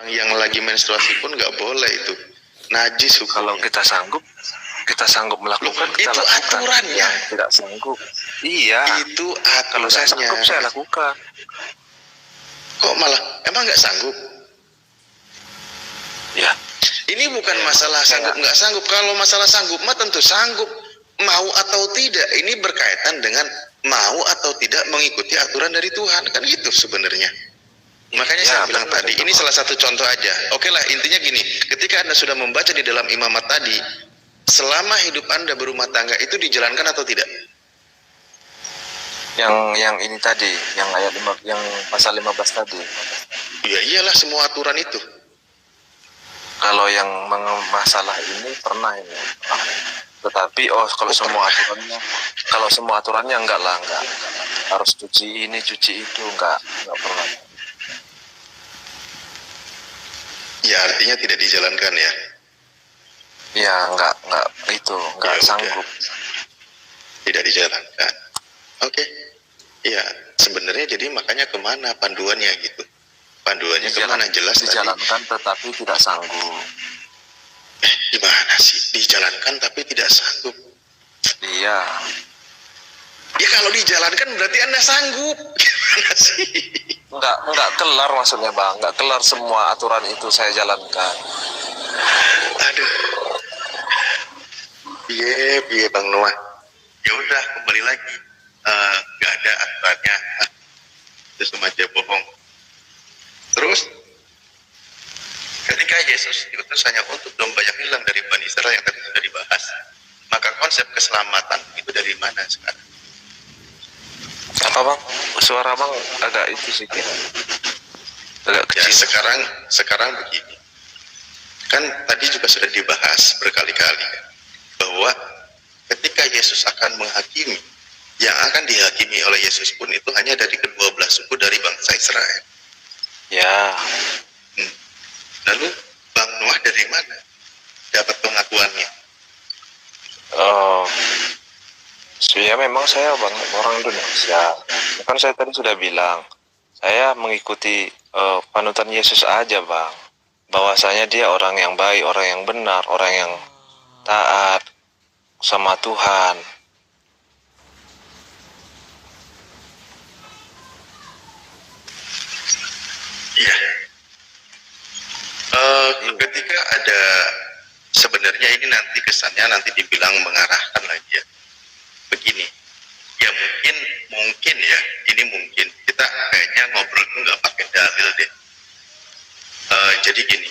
yang lagi menstruasi pun nggak boleh itu. Najis Kalau hukumnya. kita sanggup melakukan, kita itu lakukan. aturannya. Yang tidak sanggup, iya. Itu aturannya. Kalau saya sanggup, saya lakukan. Kok malah emang nggak sanggup? Ya. Ini bukan masalah sanggup nggak sanggup. Kalau masalah sanggup mah tentu sanggup. Mau atau tidak, ini berkaitan dengan mau atau tidak mengikuti aturan dari Tuhan, kan gitu sebenarnya. Makanya saya bilang tadi, ini salah satu contoh aja. Oke lah, intinya gini, ketika Anda sudah membaca di dalam imamat tadi, selama hidup Anda berumah tangga itu dijalankan atau tidak? Yang ini tadi, yang ayat 5, yang pasal 15 tadi. Ya iyalah, semua aturan itu. Kalau yang masalah ini pernah ini. Tetapi kalau semua aturannya enggak harus cuci ini cuci itu, enggak pernah. Ya artinya tidak dijalankan ya. Ya enggak ya, sanggup. Tidak dijalankan. Oke. Ya sebenarnya jadi makanya kemana panduannya gitu? Panduannya kemana? Jelas dijalankan tadi. Tetapi tidak sanggup. Gimana sih dijalankan tapi tidak sanggup? Iya. Ya kalau dijalankan berarti Anda sanggup. Gimana sih? Enggak kelar maksudnya Bang. Enggak kelar semua aturan itu saya jalankan. Aduh. Piye Bang Noah. Ya udah kembali lagi. Enggak ada aturannya. Itu semacam bohong. Terus ketika Yesus diutus hanya untuk domba yang hilang dari Bani Israel yang tadi sudah dibahas, maka konsep keselamatan itu dari mana sekarang? Apa Bang? Suara Bang agak itu sedikit. Agak kecil. Ya sekarang begini. Kan tadi juga sudah dibahas berkali-kali bahwa ketika Yesus akan menghakimi, yang akan dihakimi oleh Yesus pun itu hanya dari kedua belah suku dari bangsa Israel. Ya. Lalu Bang Noah dari mana dapat pengakuannya? Ya memang saya orang Indonesia. Kan saya tadi sudah bilang, saya mengikuti panutan Yesus aja Bang. Bahwasanya dia orang yang baik, orang yang benar, orang yang taat sama Tuhan. Iya. Ketika ada, sebenarnya ini nanti kesannya nanti dibilang mengarahkan lagi ya. Begini, ya mungkin ya, ini mungkin kita kayaknya ngobrol itu nggak pakai dalil deh. Jadi gini,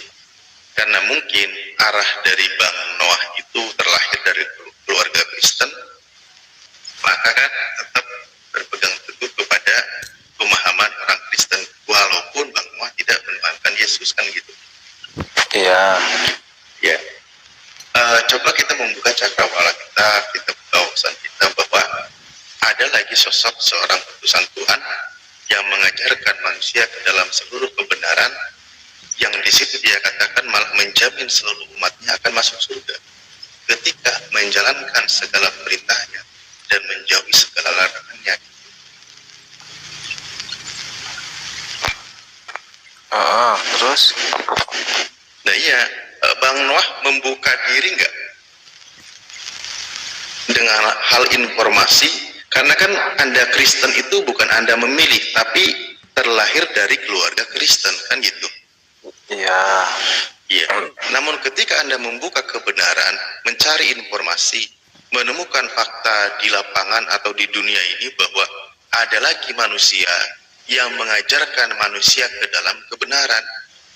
karena mungkin arah dari Bang Noah itu terlahir dari keluarga Kristen, maka kan tetap berpegang teguh kepada pemahaman orang Kristen, walaupun Bang Noah tidak menuhankan Yesus kan gitu. Iya. Ya. Coba kita membuka cakrawala kita buka wawasan kita bahwa ada lagi sosok seorang utusan Tuhan yang mengajarkan manusia ke dalam seluruh kebenaran, yang di situ dia katakan malah menjamin seluruh umatnya akan masuk surga ketika menjalankan segala perintahnya dan menjauhi segala larangannya. Terus? Nah iya, Bang Noah membuka diri nggak dengan hal informasi? Karena kan Anda Kristen itu bukan Anda memilih, tapi terlahir dari keluarga Kristen kan gitu. Iya. Iya. Namun ketika Anda membuka kebenaran, mencari informasi, menemukan fakta di lapangan atau di dunia ini bahwa ada lagi manusia yang mengajarkan manusia ke dalam kebenaran,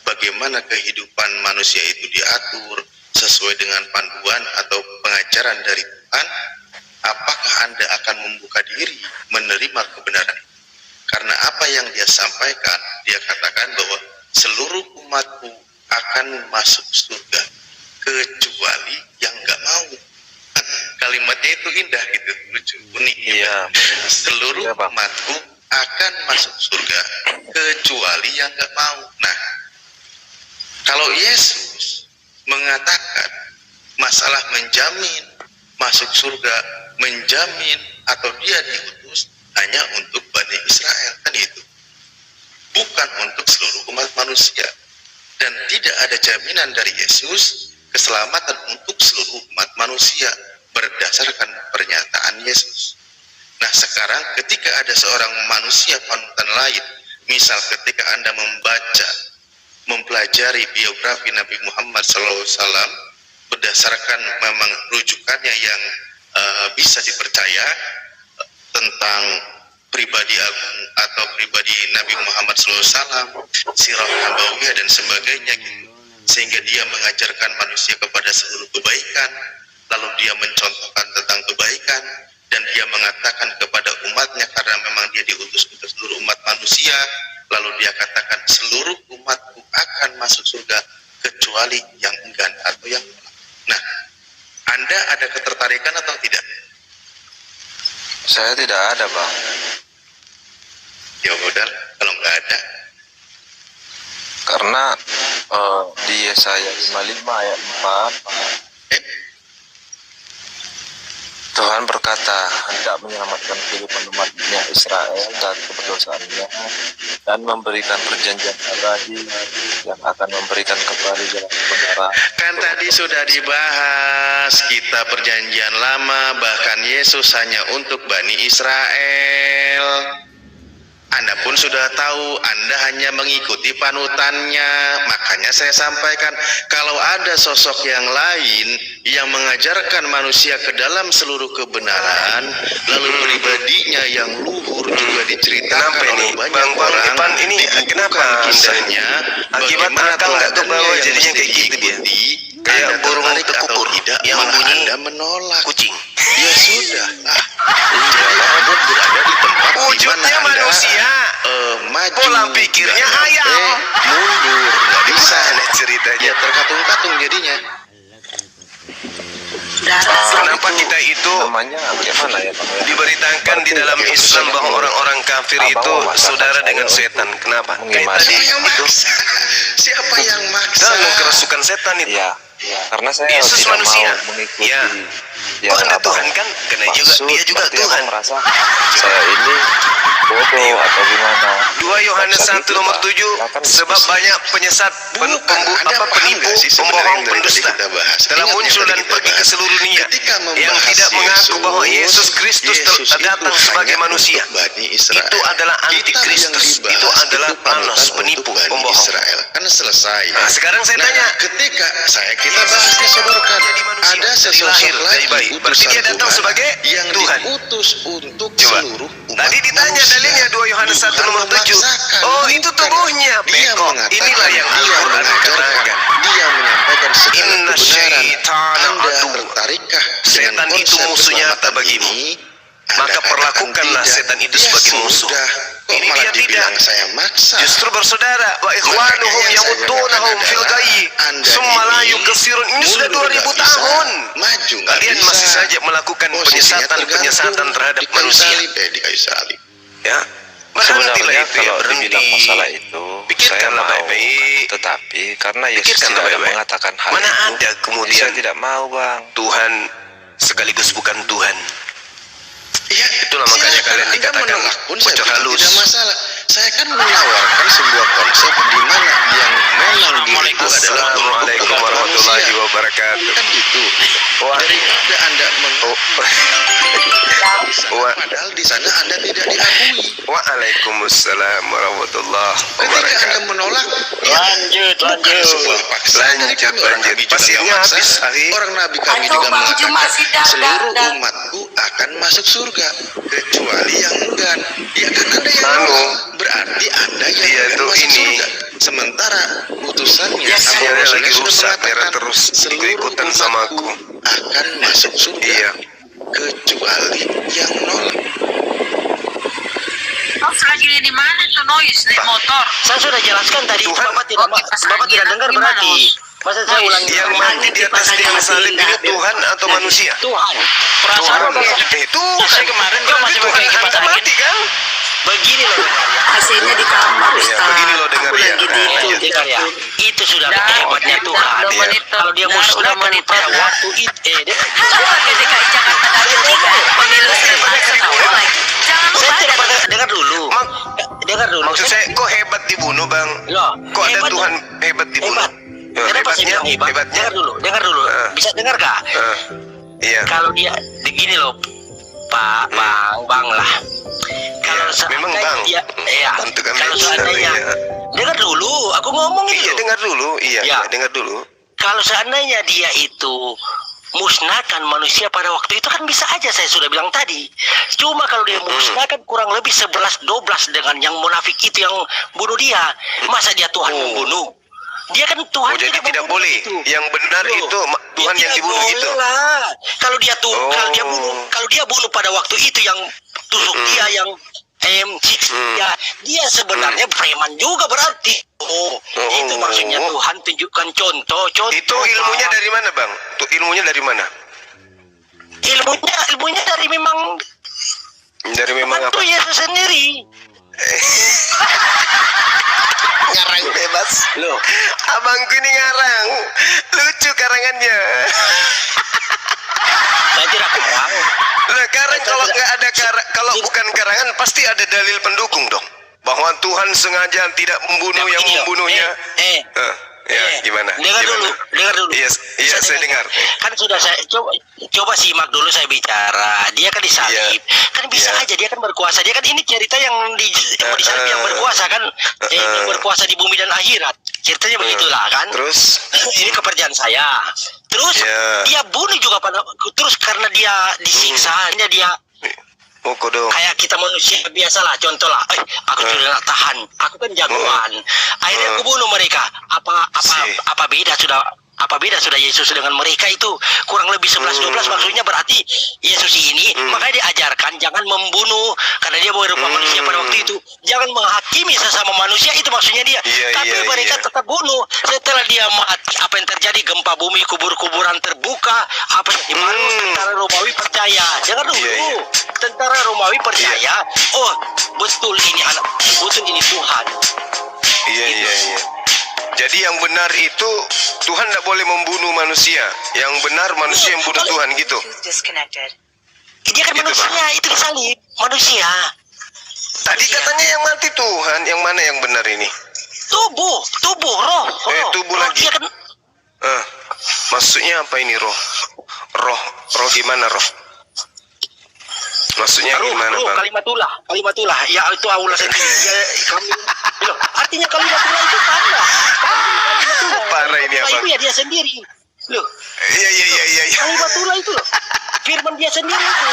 bagaimana kehidupan manusia itu diatur sesuai dengan panduan atau pengajaran dari Tuhan, apakah Anda akan membuka diri menerima kebenaran itu? Karena apa yang dia sampaikan, dia katakan bahwa seluruh umatku akan masuk surga kecuali yang nggak mau. Kalimatnya itu indah gitu, lucu, unik. Iya. Seluruh umatku akan masuk surga kecuali yang nggak mau. Nah, kalau Yesus mengatakan masalah menjamin masuk surga, menjamin atau dia diutus hanya untuk Bani Israel kan itu, bukan untuk seluruh umat manusia. Dan ada jaminan dari Yesus keselamatan untuk seluruh umat manusia berdasarkan pernyataan Yesus. Nah, sekarang ketika ada seorang manusia panutan lain, misal ketika Anda mempelajari biografi Nabi Muhammad SAW berdasarkan memang rujukannya yang bisa dipercaya tentang pribadi agung atau pribadi Nabi Muhammad SAW, sirah nabawiyah dan sebagainya gitu. Sehingga dia mengajarkan manusia kepada seluruh kebaikan, lalu dia mencontohkan tentang kebaikan, dan dia mengatakan kepada umatnya karena memang dia diutus untuk seluruh umat manusia, lalu dia katakan seluruh umatku akan masuk surga kecuali yang enggan atau yang menolak. Nah, Anda ada ketertarikan atau tidak? Saya tidak ada, Bang. Ya udah, kalau nggak ada. Karena di Yesaya 55 ayat 4 Tuhan berkata hendak menyelamatkan kehidupan umatnya Israel dari keberdosaannya dan memberikan perjanjian abadi yang akan memberikan kembali jalan kebenaran. Kan tadi sudah dibahas kita perjanjian lama, bahkan Yesus hanya untuk Bani Israel. Anda pun sudah tahu, Anda hanya mengikuti panutannya. Makanya saya sampaikan, kalau ada sosok yang lain yang mengajarkan manusia ke dalam seluruh kebenaran, lalu pribadinya yang luhur juga diceritakan oleh banyak orang, ini kenapa kisahnya, akibat bagaimana akal nggak ke bawah yang jadinya mesti kayak gitu dia. diikuti, Kayak Anda burung tertarik atau kekukur tidak, yang malah bunyi Anda menolak. kucing. Ya sudah, jadi Anda berada di tempat di Wujudnya mana Anda, manusia, maju, pola pikirnya nggak nyampe, ayam. mundur, nggak bisa. Gimana ceritanya? Ya terkatung-katung jadinya. Kenapa kita itu Namanya bagaimana ya, Bang? diberitakan di dalam Islam bahwa orang-orang kafir itu saudara dengan setan? Kenapa? Kayak tadi Siapa yang itu maksa? Siapa yang maksa? dalam kerasukan setan itu. Iya, karena saya Yesus tidak manusia. mau mengikuti Ya. yang Kok Anda Abang Tuhan kan? Karena juga maksud, dia juga berarti Tuhan. Abang merasa saya ini bodoh atau gimana? 2 Yohanes Bisa 1 gitu, nomor Pak. 7, Silakan sebab diskusi. banyak penyesat, Bukan, Anda paham penipu, nggak sih sebenarnya pembohong, yang tadi pendusta kita bahas? telah Ingat muncul yang dan tadi kita pergi ke bahas. seluruh dunia Ketika yang membahas tidak mengaku bahwa Yesus Kristus Yesus datang itu sebagai hanya manusia. untuk Bani Israel. Itu adalah Kita antikristus, yang dibahas itu adalah panutan Thanos, untuk penipu, Bani pembohong. Israel. Kan selesai. Nah, sekarang saya tanya, ketika kita bahasnya saudarakan, jadi manusia, ada dari sesosok lahir, dari lagi bayi. Berarti utusan dia datang Tuhan sebagai yang Tuhan. diutus untuk Coba. seluruh umat Tadi ditanya manusia. dalilnya 2 Yohanes 1 Bukan nomor 7. memaksakan, Oh, itu bukan. tubuhnya. Dia Beko. mengatakan, Inilah yang dia Al-Quran mengajarkan, katakan. dia menyampaikan segala Inna kebenaran. syaitana Anda adu. tertarikkah Setan dengan itu konsep musuh nyata keselamatan bagimu. ini? Maka Anda katakan perlakukanlah tidak. setan itu Ya sebagai musuh. sudah. Kok Ini malah dia dibilang tidak. saya maksa? Justru bersaudara wa ikhwanuhum Makanya yang saya yamutunahum katakan fil adalah, gayyi Anda summa la ini yukasirun. Ini sudah mundur 2000 nggak bisa, tahun. maju nggak Kalian bisa. masih saja melakukan Posisinya penyesatan tergantung terhadap di kayu manusia. salib, di kayu salib. Ya. Berhentilah Sebenarnya itu ya, kalau berhenti. dibilang masalah itu saya Pikirkanlah mau, baik-baik. tetapi karena Yesus Pikirkanlah tidak ada baik-baik. mengatakan hal Mana itu, ada kemudian saya tidak mau, Bang. Tuhan sekaligus bukan Tuhan. Ya, Itulah makanya silakan kalian Anda dikatakan menolak pun saya bocor bilang halus. tidak masalah. Saya kan menawarkan sebuah konsep di mana yang memang diriku adalah Assalamualaikum warahmatullahi wabarakatuh. Kan gitu. Wah. Daripada Anda padahal di sana Anda tidak diakui. Waalaikumsalam warahmatullahi Ketika Anda wabarakatuh. menolak, Lanjut. sebuah paksaan dari kami. Orang Lanjut. Nabi juga Pasirnya nggak maksa. habis, Ari. Orang Nabi kami Atau juga Bang Cuma mengatakan sidak, seluruh dan umatku akan masuk surga kecuali yang enggan. Ya kan Anda yang Anu. nolak, berarti Anda yang Dia enggan tuh masuk ini. surga. Sementara utusannya Ya, Abu sinyalnya Rasulullah lagi sudah rusak, mengatakan, merah terus, seluruh ikut-ikutan sama umatku aku. akan masuk surga Iya. kecuali yang nolak. Terus lagi di mana tuh noise naik motor? Saya sudah jelaskan tadi, Tuhan. Bapak tidak Bapak tidak dengar berarti. Masa saya ulangi? Yang mati di atas tiang salib ini Tuhan atau manusia? Tuhan. Tuhan. Perasaan Tuhan. saya kemarin dia Berarti masih Tuhan pakai kipas Anda angin. mati kan? Begini loh dengar AC-nya di kamar, Ya, Ustaz. begini loh dengar Aku ya. lagi Nah, di lanjut. itu. dengar ya. Itu sudah Dah, hebatnya Tuhan. udah Iya. menit, Kalau dia dah, musnahkan udah menit, pada dah. waktu itu, dia Halo, DKI Jakarta Dapil 3, pemilu nasional lagi. Jangan saya lupa tidak ada pada dengar dulu. Dengar dulu. Maksud saya kok hebat dibunuh bang? Loh, Kok ada hebat Tuhan hebat dibunuh? Hebat. Kenapa saya bilang hebat? hebatnya. Dengar dulu. Bisa dengar kah? Iya. Kalau dia begini loh, Pak, Bang lah. Kalau Iya, memang seandainya Bang. dia, ya, Bantu kami. kalau seandainya, Iya. dengar dulu, aku ngomong ini Iya, loh. dengar dulu. Iya, Ya. dengar dulu. Kalau seandainya dia itu musnahkan manusia pada waktu itu kan bisa aja saya sudah bilang tadi. Cuma kalau dia musnahkan kurang lebih 11-12 dengan yang munafik itu yang bunuh dia. Masa dia Tuhan membunuh? Dia kan Tuhan Oh, jadi tidak membunuh boleh. itu. Yang benar Loh, itu Tuhan ya yang tidak dibunuh boleh gitu. lah. Kalau dia tuh, Oh. kalau dia bunuh pada waktu itu yang tusuk dia yang dia sebenarnya preman juga berarti. Itu maksudnya Tuhan tunjukkan contoh. Itu ilmunya dari mana, Bang? Tuh ilmunya dari mana? Ilmunya dari memang Dari memang apa? itu Yesus sendiri. Ngarang bebas. Loh, Abangku ini ngarang. Lucu karangannya. saya tidak karang. Lah, karang kalau nggak ada kalau bukan karangan pasti ada dalil pendukung dong. Bahwa Tuhan sengaja tidak membunuh yang Begini loh. membunuhnya. Gimana? Dengar Gimana? dulu. Iya, saya dengar. Kan sudah saya coba simak dulu saya bicara. Dia kan disalib. Iya. Kan bisa Iya. aja dia kan berkuasa. Dia kan ini cerita yang mau disalib yang berkuasa kan yang berkuasa di bumi dan akhirat. Ceritanya begitulah kan. Terus? Ini kepercayaan saya. Terus Iya. dia bunuh juga terus karena dia disiksa, dia Oh, kodong. kayak kita manusia biasa lah, contoh lah, aku sudah tak tahan, aku kan jagoan, akhirnya aku bunuh mereka. Apa beda sudah Yesus dengan mereka itu kurang lebih 11-12 maksudnya berarti Yesus ini makanya diajarkan jangan membunuh karena dia berupa manusia pada waktu itu, jangan menghakimi sesama manusia itu maksudnya dia. Tapi mereka tetap bunuh. Setelah dia mati, apa yang terjadi? Gempa bumi, kubur-kuburan terbuka, apa yang baru tentara Romawi percaya. Jangan dulu. Tentara Romawi percaya, oh betul ini Tuhan. Iya. Jadi yang benar itu Tuhan tidak boleh membunuh manusia. Yang benar manusia yang bunuh Tuhan gitu. Disconnected. Dia kan Gitu, manusia, itu disalib manusia. Tadi katanya yang mati Tuhan. Yang mana yang benar ini? Tubuh, roh. Tubuh Roh lagi. dia kan Maksudnya apa ini roh? Roh gimana roh? Maksudnya gimana, roh, Bang? kalimatullah. Ya itu Allah sendiri. Ya, loh, artinya kalimatullah itu tanda. Parah ini apa? Itu ya dia sendiri. Loh, Iya. kalimatullah itu loh. Firman dia sendiri itu.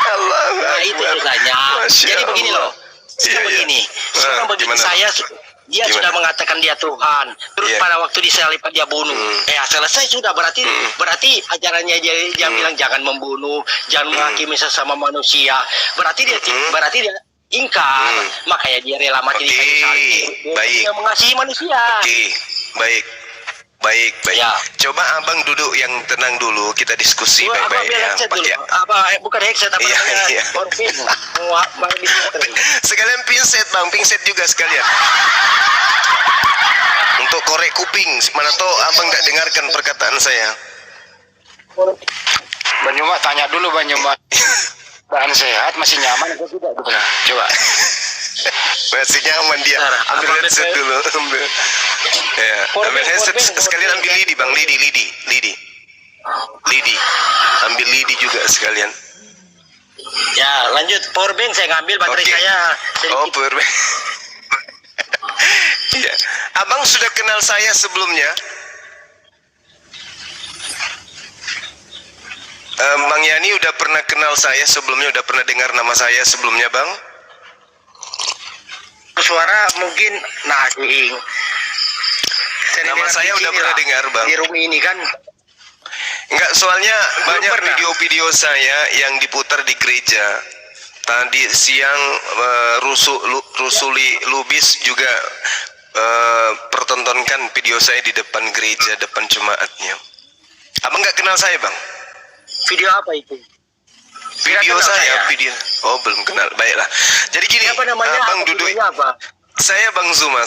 Allah. Nah, itu susahnya. Masya Jadi begini Allah. loh. Sekarang begini. Sekarang begini Gimana? dia Gimana? sudah mengatakan dia Tuhan. Terus Iya. pada waktu disalibkan dia bunuh. Selesai sudah berarti ajarannya dia bilang jangan membunuh, jangan menghakimi sesama manusia. Berarti dia ingkar. Makanya dia rela mati di kayu salib. Baik. Dia mengasihi manusia. Oke, baik. Ya. Coba abang duduk yang tenang dulu, kita diskusi Apa baik-baik biar ya. headset dulu? Pakai Bukan headset apa Iya, namanya? iya. Orpin. sekalian pinset bang, pinset juga sekalian. Untuk korek kuping, mana tahu abang nggak dengarkan perkataan saya. Banyuma tanya dulu Banyuma. Bahan sehat masih nyaman atau tidak gitu nah. Coba. Masih nyaman dia. Ambil headset dulu. Ambil headset sekalian, ambil lidi bang, lidi. Ambil lidi juga sekalian. Ya, lanjut powerbank saya ngambil baterai Oke. saya sedikit. Oh, Iya. Abang sudah kenal saya sebelumnya? Bang Yani udah pernah kenal saya sebelumnya, udah pernah dengar nama saya sebelumnya, Bang? Suara mungkin asing. Nama saya udah pernah dengar, Bang. Di rumah ini kan Enggak, soalnya banyak pernah. video-video saya yang diputar di gereja. Tadi siang Rusuli Lubis juga pertontonkan video saya di depan gereja, depan jemaatnya. Abang nggak kenal saya, Bang? video apa itu? Video kenal saya, saya. video. Oh, belum kenal. Baiklah. Jadi gini, Apa namanya? Abang Apa duduk. videonya apa? Saya Bang Zuma.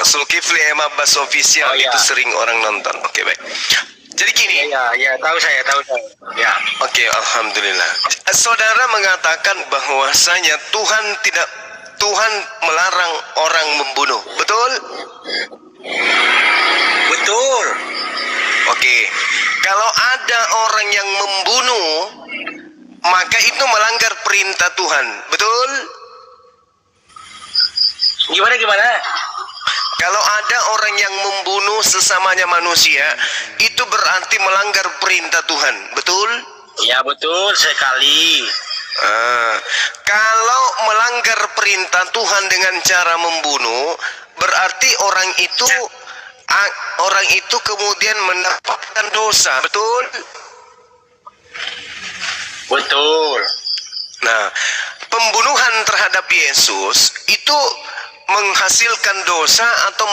Sulkifli Emabas Official, Oh, iya. itu sering orang nonton. Oke, baik. Jadi gini. Ya, tahu saya. Ya. Oke, alhamdulillah. Saudara mengatakan bahwasanya Tuhan melarang orang membunuh. Betul? Betul. Oke. Kalau ada orang yang membunuh, maka itu melanggar perintah Tuhan. Betul? Gimana? Kalau ada orang yang membunuh sesamanya manusia, itu berarti melanggar perintah Tuhan. Betul? Ya betul sekali. Kalau melanggar perintah Tuhan dengan cara membunuh, berarti orang itu kemudian mendapatkan dosa. Betul? Betul. Nah, pembunuhan terhadap Yesus itu menghasilkan dosa atau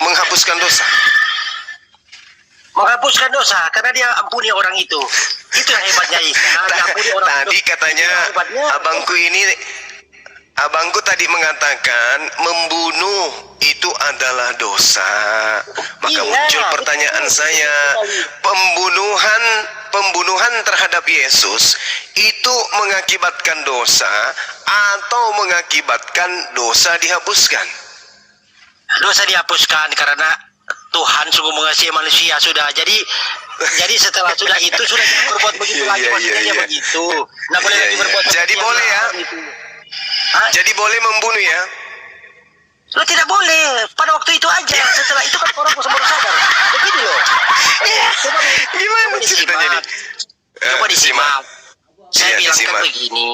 menghapuskan dosa? Menghapuskan dosa karena dia ampuni orang itu. Itu yang hebatnya Isa. Dia ampuni orang Tadi itu. katanya Itu hebatnya. abangku tadi mengatakan membunuh itu adalah dosa. Maka Iya, muncul pertanyaan saya, pembunuhan terhadap Yesus itu mengakibatkan dosa atau mengakibatkan dosa dihapuskan? Dosa dihapuskan karena Tuhan sungguh mengasihi manusia sudah. Jadi setelah sudah itu sudah jangan berbuat begitu lagi, maksudnya dia begitu. Nah boleh lagi berbuat. Jadi boleh ya? Jadi boleh membunuh ya? Lo tidak boleh pada waktu itu aja. Setelah itu kan orang baru sadar. Begitu loh. Gimana ceritanya nih? Coba disimak. Saya Iya, bilang kan disimak. begini,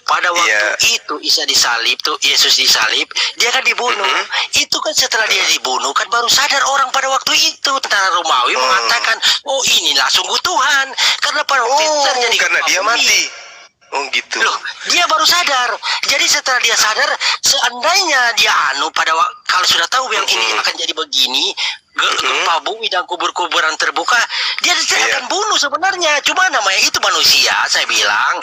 pada waktu Iya. itu Isa disalib, tuh Yesus disalib, dia kan dibunuh. Itu kan setelah dia dibunuh kan baru sadar orang pada waktu itu. Tentara Romawi mengatakan, oh inilah sungguh Tuhan. Karena pada waktu itu Oh, terjadi karena gempa dia bumi. mati. Oh gitu. Loh, dia baru sadar. Jadi setelah dia sadar, seandainya dia pada kalau sudah tahu yang ini akan jadi begini, gempa bumi dan kubur-kuburan terbuka, dia tidak Iya. akan bunuh sebenarnya. Cuma namanya itu manusia, saya bilang.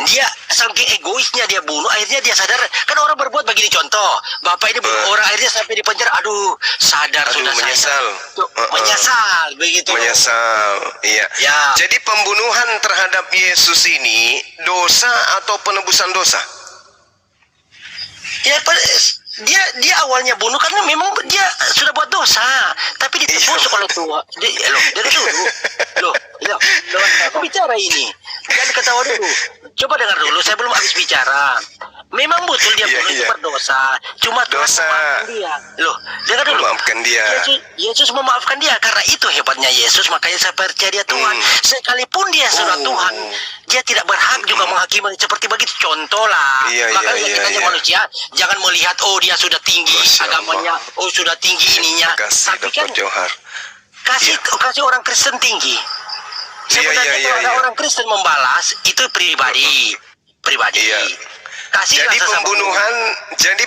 Dia saking egoisnya dia bunuh, akhirnya dia sadar. Kan orang berbuat begini contoh. Bapak ini bunuh orang, akhirnya sampai di penjara. Aduh, sadar Aduh, sudah menyesal. Tuh, menyesal begitu. Menyesal. Iya. Ya. Jadi pembunuhan terhadap Yesus ini dosa atau penebusan dosa? Ya, dia awalnya bunuh karena memang dia sudah buat dosa, tapi ditebus oleh Tuhan. Dari dulu, loh, aku bicara ini, jangan ketawa dulu. Coba dengar dulu, saya belum habis bicara. Memang betul dia Iya, bunuh itu iya. berdosa, cuma Tuhan Dosa. memaafkan dia. Loh, dengar dulu. Memaafkan dia. Yesus memaafkan dia karena itu hebatnya Yesus, makanya saya percaya dia Tuhan. Sekalipun dia sudah Oh. Tuhan, dia tidak berhak juga menghakimi seperti begitu. Contoh lah. Iya, Makanya iya, kita iya. manusia jangan melihat dia sudah tinggi Masya Allah. agamanya, sudah tinggi ininya. Terima kasih Tapi kan Dr. Johar. kasih orang Kristen tinggi. Sebenarnya iya, kalau ada iya. orang Kristen membalas itu pribadi. Iya. Kasihlah Jadi sesama.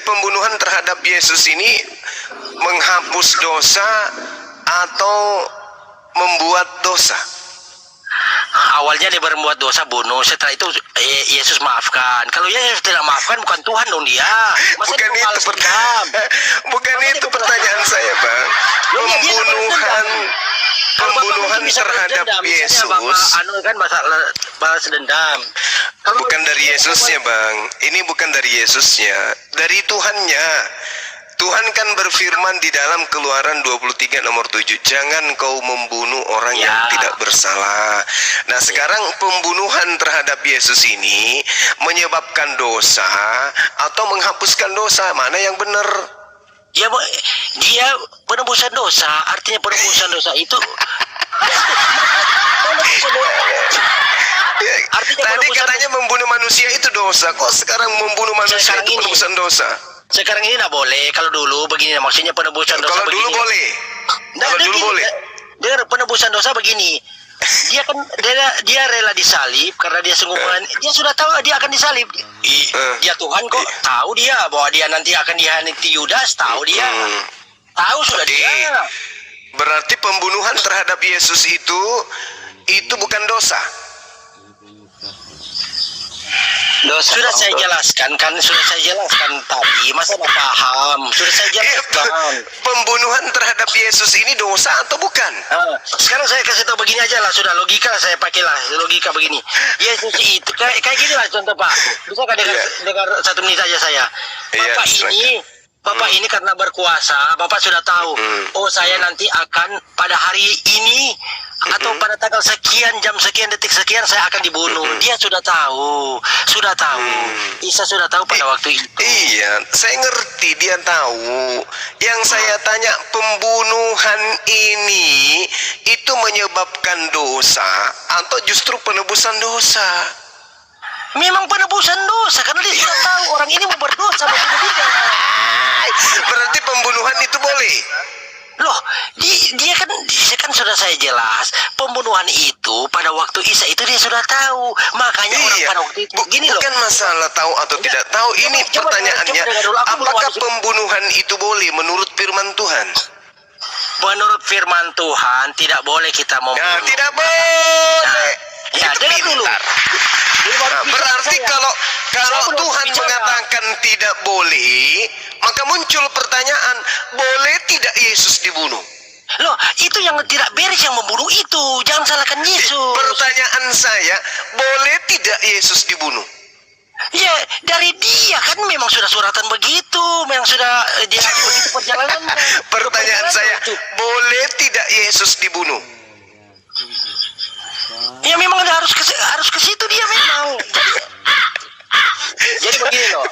pembunuhan terhadap Yesus ini menghapus dosa atau membuat dosa? Awalnya dia berbuat dosa bunuh, setelah itu Yesus maafkan. Kalau Yesus tidak maafkan bukan Tuhan dong dia. Masa Bukan dia itu balas dendam? bukan Masa itu dia pertanyaan saya, Bang. Loh, ya, dia nggak balas dendam. Kalau Bapak Pembunuhan mungkin bisa balas terhadap dendam. Misalnya Yesus Bapak kan balas dendam. Kalau bukan dari Yesusnya, Bang. Ini bukan dari Yesusnya, dari Tuhannya. Tuhan kan berfirman di dalam Keluaran 23 nomor 7, jangan kau membunuh orang Ya. yang tidak bersalah. Nah, sekarang pembunuhan terhadap Yesus ini menyebabkan dosa atau menghapuskan dosa? Mana yang benar? dia penebusan dosa, artinya penebusan dosa itu Artinya Tadi penebusan- katanya membunuh manusia itu dosa. Kok sekarang membunuh manusia Sekarang itu ini. penebusan dosa? sekarang ini tidak boleh. Kalau dulu begini, maksudnya penebusan dosa Kalau dulu begini. boleh. Nah, Kalau dulu begini, boleh. Dengar, penebusan dosa begini. Dia rela disalib karena dia sungguh dia sudah tahu dia akan disalib. Dia Tuhan kok tahu dia bahwa dia nanti akan dihianati Yudas, tahu dia. Tahu sudah Oke. dia. Berarti pembunuhan terhadap Yesus itu bukan dosa. Sudah saya jelaskan tadi, masa nggak paham? Sudah saya jelaskan. Pembunuhan terhadap Yesus ini dosa atau bukan? Sekarang saya kasih tahu begini aja lah, sudah logika saya pakailah logika begini. Yesus itu kayak gini lah contoh Pak. Bisa kan dengar 1 menit aja saya. Iya, Bapak silakan. ini Bapak ini karena berkuasa, Bapak sudah tahu. Oh, saya nanti akan pada hari ini atau pada tanggal sekian, jam sekian, detik sekian saya akan dibunuh. Dia sudah tahu, Isa sudah tahu pada waktu itu. Iya, saya ngerti dia tahu. Yang saya tanya, pembunuhan ini itu menyebabkan dosa atau justru penebusan dosa? Memang penebusan dosa karena dia sudah tahu orang ini mau berdosa begitu dia. Berarti pembunuhan itu boleh? Loh, dia kan sudah saya jelas, pembunuhan itu pada waktu Isa itu dia sudah tahu. Makanya orang Iya, pada waktu itu gini loh. bukan masalah tahu atau tidak tahu. Ini Coba pertanyaannya, dengar dulu, aku belum apakah habis. pembunuhan itu boleh menurut firman Tuhan? Menurut firman Tuhan tidak boleh kita membunuh. Nah, tidak boleh. Ya, Itu dengar dulu. pintar. Dia baru Nah, bicara berarti saya. kalau Saya belum Tuhan bicara. mengatakan tidak boleh, maka muncul pertanyaan, boleh tidak Yesus dibunuh? Loh, itu yang tidak beres yang membunuh itu. Jangan salahkan Yesus. Pertanyaan saya, boleh tidak Yesus dibunuh? Ya, dari dia kan memang sudah suratan begitu, memang sudah dia begitu perjalanan. Pertanyaan saya, boleh tidak Yesus dibunuh? Ya memang harus ke situ dia memang. Jadi begini loh.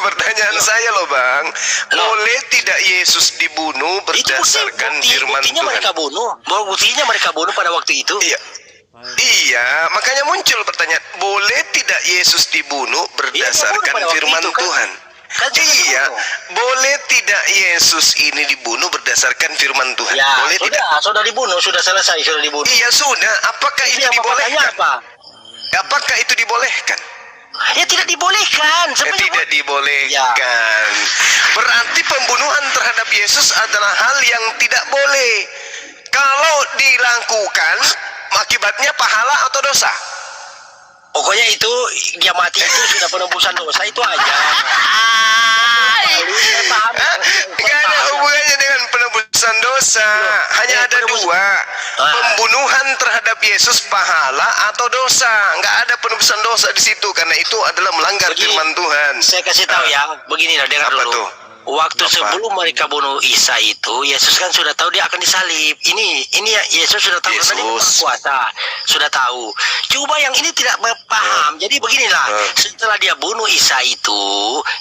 Pertanyaan saya loh Bang, boleh tidak Yesus dibunuh Itu berdasarkan firman buktinya Tuhan? mereka bunuh. Buktinya mereka bunuh pada waktu itu. Iya, makanya muncul pertanyaan, boleh tidak Yesus dibunuh berdasarkan pada waktu firman itu, kan? Tuhan? Kan sudah Iya, dibunuh. boleh tidak Yesus ini dibunuh berdasarkan firman Tuhan? Ya, Boleh tidak? sudah dibunuh, sudah selesai, sudah dibunuh. Iya sudah, apakah itu Yang Bapak tanya dibolehkan? apa? Apakah itu dibolehkan? Ya tidak dibolehkan. Sebenarnya Tidak dibolehkan. Berarti pembunuhan terhadap Yesus adalah hal yang tidak boleh. Kalau dilakukan, akibatnya pahala atau dosa? Pokoknya itu dia mati itu sudah penebusan dosa itu aja. Saya paham. Tidak ada hubungannya dengan penebusan dosa. Hanya ada dua. Pembunuhan terhadap Yesus pahala atau dosa. Nggak ada penebusan dosa di situ karena itu adalah melanggar Begini, firman Tuhan. Saya kasih tahu ya, beginilah dengar Apa dulu. tuh? Waktu Apa? sebelum mereka bunuh Isa itu, Yesus kan sudah tahu dia akan disalib. Ini ya, Yesus sudah tahu karena dia Yesus. berkuasa, sudah tahu. Coba yang ini tidak paham. Jadi beginilah, setelah dia bunuh Isa itu,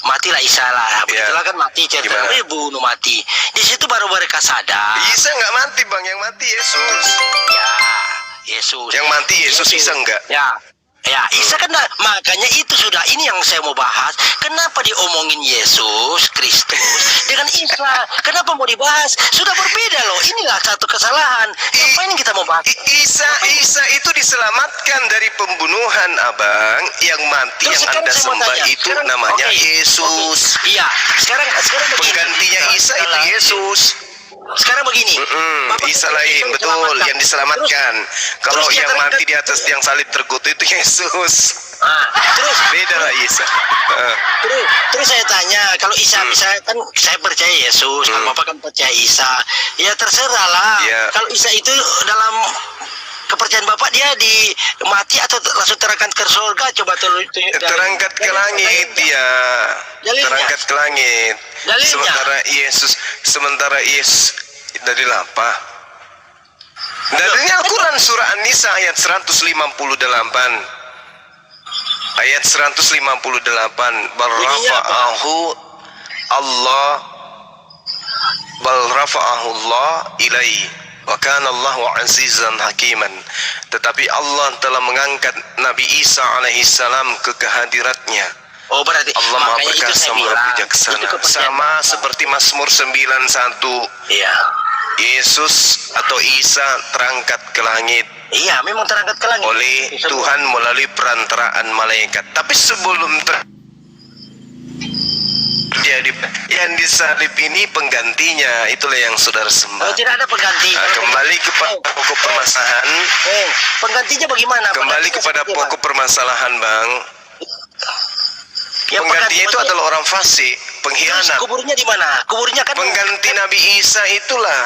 matilah Isa lah. Begitulah kan mati, cerita Gimana? dia bunuh mati. Di situ baru mereka sadar. Isa nggak mati Bang, yang mati Yesus. Ya, Yesus. Yang mati Yesus, Isa enggak. Ya, Isa kan makanya itu sudah ini yang saya mau bahas. Kenapa diomongin Yesus Kristus dengan Isa? Kenapa mau dibahas? Sudah berbeda loh. Inilah satu kesalahan. Ngapain kita mau bahas? Isa itu diselamatkan dari pembunuhan Abang. Yang mati Terus yang sekarang Anda saya mau sembah tanya. itu Sekarang, namanya oke. Yesus. Iya, sekarang begini. Penggantinya Isa itu Yesus. Sekarang begini. Bapak Isa kan lain, Yesus betul, diselamatkan. yang diselamatkan. Kalau terus dia yang terangkat- mati di atas tiang salib terkutuk itu Yesus. Terus Beda lah Isa. Terus saya tanya, kalau Isa misalnya kan saya percaya Yesus, kalau Bapak kan percaya Isa, ya terserah lah. Ya. Kalau Isa itu dalam kepercayaan Bapak dia mati atau langsung terangkat ke surga, coba Terangkat ke langit ya. Dalilnya? Terangkat ke langit. Dalilnya? Sementara Yesus dari apa? Dalilnya Al-Quran surah An-Nisa ayat 158. Ayat 158. Bal rafa'ahu Allah ilaihi wa kana Allahu azizan hakiman. Tetapi Allah telah mengangkat Nabi Isa alaihissalam ke kehadiratnya. Oh, berarti Allah Maha makanya itu Perkasa, saya Maha bilang, Bijaksana. itu kepercayaan Sama Bapak. seperti Mazmur 91. Iya. Yesus atau Isa terangkat ke langit Iya, memang terangkat ke langit. oleh Sebelum- Tuhan melalui perantaraan malaikat. Tapi sebelum terjadi yang disalib ini penggantinya, itulah yang saudara Oh, sembah. tidak ada pengganti. Nah, kembali kepada pokok permasalahan. Penggantinya bagaimana? Kembali Penggantinya kepada seperti pokok permasalahan, Bang. apa? Ya, Penggantinya itu pengganti- adalah orang fasik, Terus pengkhianat. kuburnya di mana? Kuburnya kan Pengganti Nabi Isa itulah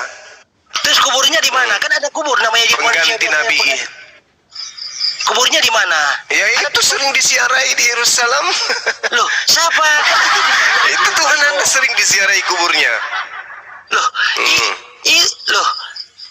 Terus kuburnya di mana? Kan ada kubur namanya di pengganti Nabi. Kuburnya di mana? Ya itu sering disiarai di Yerusalem. Loh, siapa? Itu Tuhan Anda sering disiarai kuburnya. Loh, loh,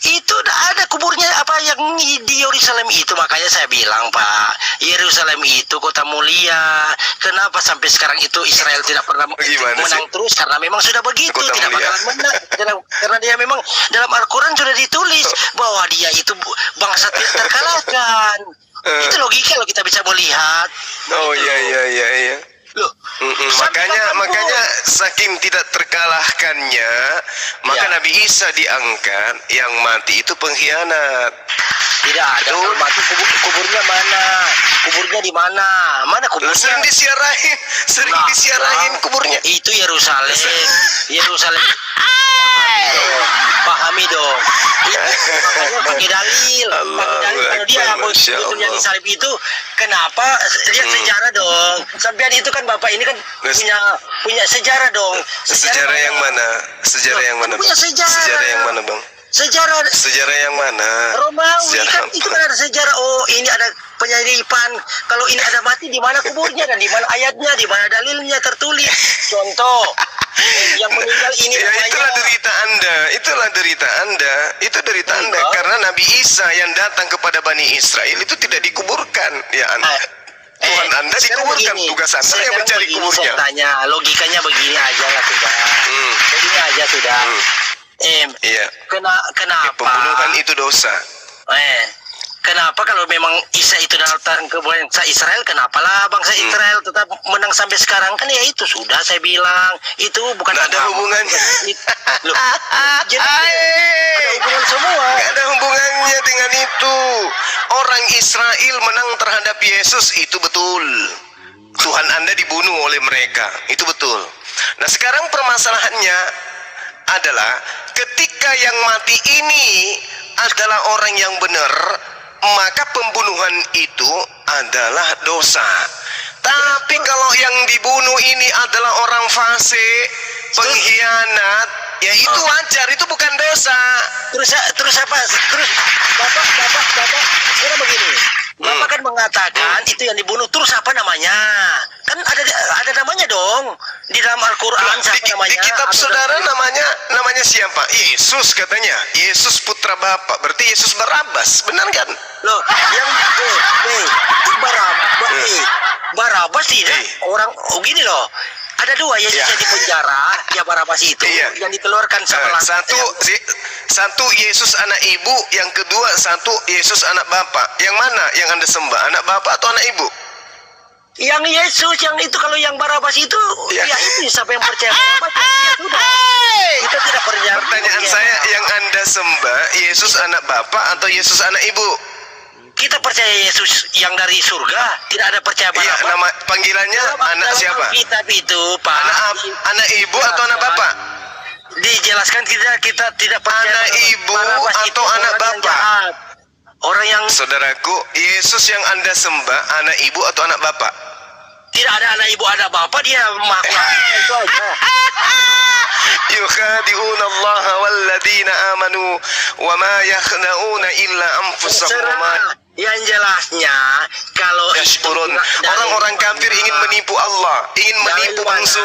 itu ada kuburnya apa yang di Yerusalem itu, makanya saya bilang Pak, Yerusalem itu kota mulia. Kenapa sampai sekarang itu Israel tidak pernah Gimana menang sih? terus? Karena memang sudah begitu, Kota tidak mulia. bakalan menang. Karena dia memang dalam Al-Quran sudah ditulis bahwa dia itu bangsa tidak terkalahkan. Itu logika kalau kita bisa melihat. Oh iya. Loh, Makanya saking tidak terkalahkannya, maka Ya. Nabi Isa diangkat, yang mati itu pengkhianat. tidak ada. Kalau mati kuburnya mana? Kuburnya di mana? Mana kuburnya? Sering Nah, disiarahin kuburnya. Itu Yerusalem. Yerusalem. Pahami dong. Itu makanya pakai dalil. Kalau dia Akbar, Masya betul yang Allah. salib itu, kenapa? Lihat sejarah dong. Sampean itu kan Bapak ini kan punya sejarah dong. Sejarah yang mana? Sejarah yang mana, Bang? Punya sejarah. Sejarah yang mana, Bang? Sejarah Sejarah yang mana? Romawi Sejarah kan itu kan ada sejarah. Oh, ini ada penyalipan. Kalau ini ada mati, di mana kuburnya dan di mana ayatnya, di mana dalilnya tertulis. Contoh, yang meninggal ini Ya namanya. itulah derita Anda, itu derita Anda karena Nabi Isa yang datang kepada Bani Israel itu tidak dikuburkan, ya Anda. Tuhan Anda sekarang dikuburkan, begini. tugas Anda yang Sekarang mencari begini, kuburnya. Saya tanya, logikanya begini aja lah sudah. Begini aja sudah. Iya. Kenapa? Pembunuhan itu dosa. Kenapa kalau memang Isa itu datang ke bangsa Israel, kenapalah bangsa Israel tetap menang sampai sekarang? Kan ya itu sudah saya bilang, itu bukan Nggak ada agama. hubungannya. Loh, jadi ada hubungan semua. Nggak ada hubungannya dengan itu. Orang Israel menang terhadap Yesus itu betul. Tuhan Anda dibunuh oleh mereka, itu betul. Nah sekarang permasalahannya adalah ketika yang mati ini adalah orang yang benar, maka pembunuhan itu adalah dosa. Tapi kalau yang dibunuh ini adalah orang fasik, pengkhianat, ya itu wajar, itu bukan dosa. Terus apa? Terus Bapak sekarang begini. Bapak kan mengatakan itu yang dibunuh, terus apa namanya? Kan ada namanya dong di dalam Al-Qur'an, siapa namanya? Di kitab Atau saudara namanya siapa? Yesus katanya. Yesus putra Bapa. Berarti Yesus Barabas, benar kan? Loh, yang Barabas tidak orang gini loh. Ada dua Yesus Ya. yang di penjara, ya Barabas itu Iya. yang dikeluarkan sama Satu Yesus anak ibu, yang kedua satu Yesus anak bapak. Yang mana yang Anda sembah? Anak bapak atau anak ibu? yang Yesus yang itu. Kalau yang Barabas itu Ya. ya itu siapa yang percaya Barabas ya sudah. Kita tidak percaya. Pertanyaan saya, yang Anda sembah Yesus anak bapak atau Yesus anak ibu? Kita percaya Yesus yang dari surga, tidak ada percaya Iya, Barabas. nama panggilannya anak siapa? Kitab itu, Pak. Anak ibu atau anak bapak? Dijelaskan kita tidak percaya Anak ibu Barabas itu atau anak orang yang bapak? jahat. Orang yang Saudaraku, Yesus yang Anda sembah anak ibu atau anak bapak? tidak ada anak ibu ada bapak, dia makhluk itu aja. Yukhadi'una Allah walladzina amanu wa ma yakhda'una illa anfusahum wa ma Yang jelasnya kalau yashkurun. Orang-orang kafir ingin menipu Allah, ingin menipu manusia,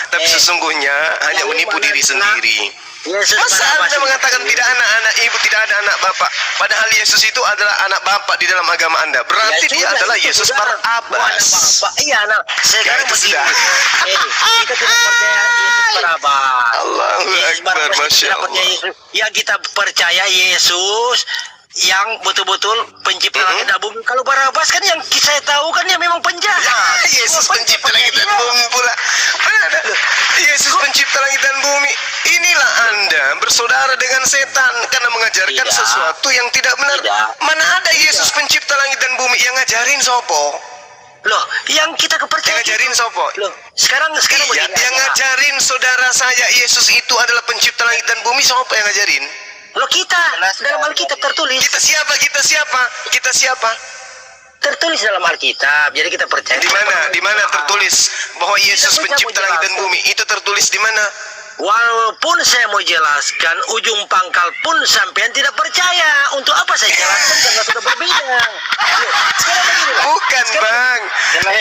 tapi sesungguhnya hanya menipu diri sendiri. Yesus Masa Barabas Anda mengatakan tidak ada anak ibu, tidak ada anak bapak, padahal Yesus itu adalah anak bapak di dalam agama Anda. Berarti dia adalah Yesus Barabas. Iya, nah sekarang itu begini. sudah. Kita tidak percaya Yesus Barabas. Allahu Yesus Akbar, Barabas Masya tidak percaya Allah. Yesus. Yang kita percaya Yesus yang betul-betul pencipta langit dan bumi. Kalau Barabas kan yang saya tahu kan dia memang penjahat. Ya, Yesus pencipta langit dan bumi pula. Mana ada? Yesus pencipta langit dan bumi. Inilah Anda bersaudara dengan setan karena mengajarkan Tidak. sesuatu yang tidak benar. Tidak. Mana ada Yesus pencipta langit dan bumi? Yang ngajarin sopo? Loh, yang kita kepercayaan. Yang ngajarin sopo? Loh, sekarang Iya, begini. yang ngajarin saudara saya Yesus itu adalah pencipta langit dan bumi, sopo yang ngajarin? Loh, kita dalam Alkitab tertulis. Kita siapa? Kita siapa? Tertulis dalam Alkitab. Jadi kita percaya. Di mana? Di mana tertulis bahwa Yesus pencipta langit dan bumi? Itu tertulis di mana? Walaupun saya mau jelaskan, ujung pangkal pun sampean tidak percaya. Untuk apa saya jelaskan karena sudah berbeda. Loh, sekarang begini, Pak. Bukan bang,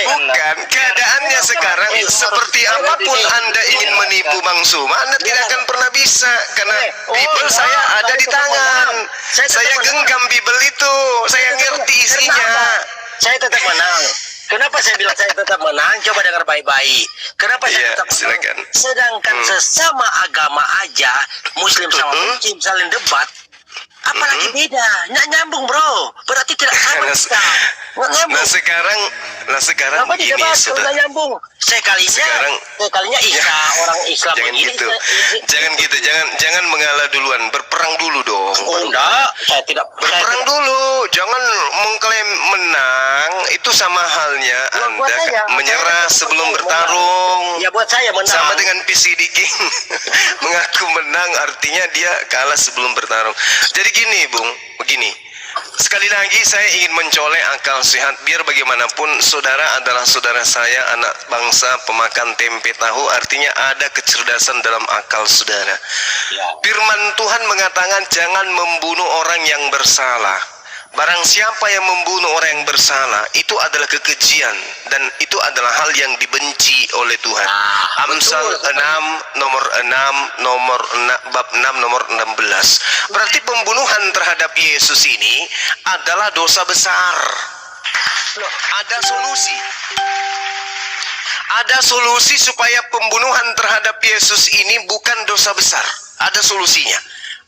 bukan. Keadaannya sekarang seperti apapun Anda ingin menipu Bang Suma, Anda tidak akan pernah bisa. Karena Bible saya ada di tangan. Saya genggam Bible itu, saya ngerti isinya. Saya tetap menang. Kenapa saya bilang saya tetap menang? Coba dengar baik-baik. Kenapa saya Iya, tetap menang? silakan. Sedangkan sesama agama aja, Muslim sama Muslim saling debat, apalagi beda, nggak nyambung bro. Berarti tidak sama Nah, kita. Nggak nyambung. Nah sekarang Apa begini, didebat? Kalau saudara. nggak nyambung. Sekarang- Sekalinya Isa orang Islam Jangan begini. gitu, jangan mengalah duluan, berperang dulu dong. Oh, enggak, saya tidak. Berperang dulu, jangan mengklaim menang. Itu sama halnya buat Anda saya, menyerah saya sebelum menang. bertarung. Ya buat saya menang. Sama dengan PCD King mengaku menang artinya dia kalah sebelum bertarung. Jadi gini Bung, begini. Sekali lagi saya ingin mencolek akal sehat biar bagaimanapun saudara adalah saudara saya, anak bangsa pemakan tempe tahu, artinya ada kecerdasan dalam akal saudara. Firman Tuhan mengatakan jangan membunuh orang yang bersalah. Barang siapa yang membunuh orang yang bersalah, itu adalah kekejian dan itu adalah hal yang dibenci oleh Tuhan. Amsal 6 nomor 6 bab 6 nomor 16. Berarti pembunuhan terhadap Yesus ini adalah dosa besar. Loh, ada solusi. Ada solusi supaya pembunuhan terhadap Yesus ini bukan dosa besar. Ada solusinya.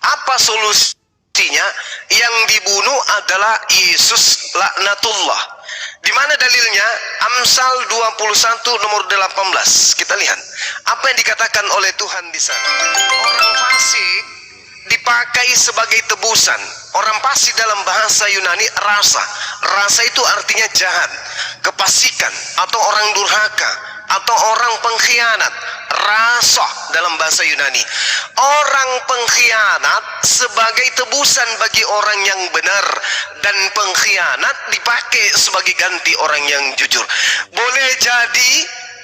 Apa solusinya? Yang dibunuh adalah Yesus laknatullah. Di mana dalilnya? Amsal 21 nomor 18. Kita lihat apa yang dikatakan oleh Tuhan di sana. Orang fasik dipakai sebagai tebusan. Orang fasik dalam bahasa Yunani rasa. Rasa itu artinya jahat, kefasikan atau orang durhaka atau orang pengkhianat. Rasa dalam bahasa Yunani. Orang pengkhianat sebagai tebusan bagi orang yang benar, dan pengkhianat dipakai sebagai ganti orang yang jujur. Boleh jadi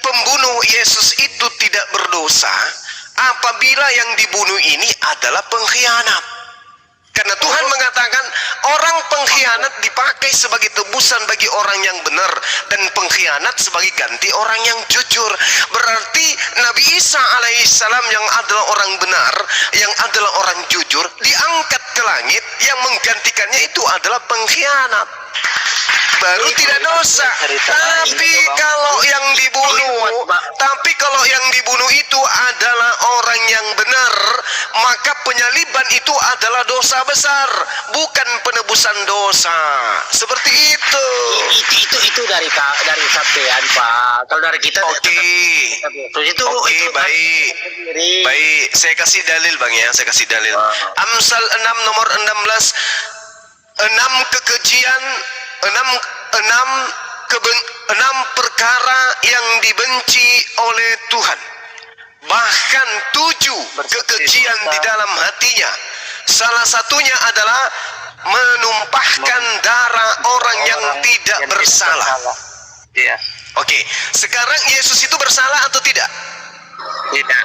pembunuh Yesus itu tidak berdosa apabila yang dibunuh ini adalah pengkhianat. Karena Tuhan mengatakan orang pengkhianat dipakai sebagai tebusan bagi orang yang benar, dan pengkhianat sebagai ganti orang yang jujur. Berarti Nabi Isa alaihissalam yang adalah orang benar, yang adalah orang jujur, diangkat ke langit, yang menggantikannya itu adalah pengkhianat. Baru tidak dosa. Tapi kalau yang dibunuh itu adalah orang yang benar, maka penyaliban itu adalah dosa besar, bukan penebusan dosa. Seperti itu. Itu dari sampean Pak. Kalau dari kita itu baik. Baik, saya kasih dalil Bang ya, saya kasih dalil. Amsal 6 nomor 16. 6 kekejian, 6 perkara yang dibenci oleh Tuhan. Bahkan 7 kekejian di dalam hatinya. Salah satunya adalah menumpahkan darah orang yang tidak bersalah. Iya. Oke, sekarang Yesus itu bersalah atau tidak? Tidak.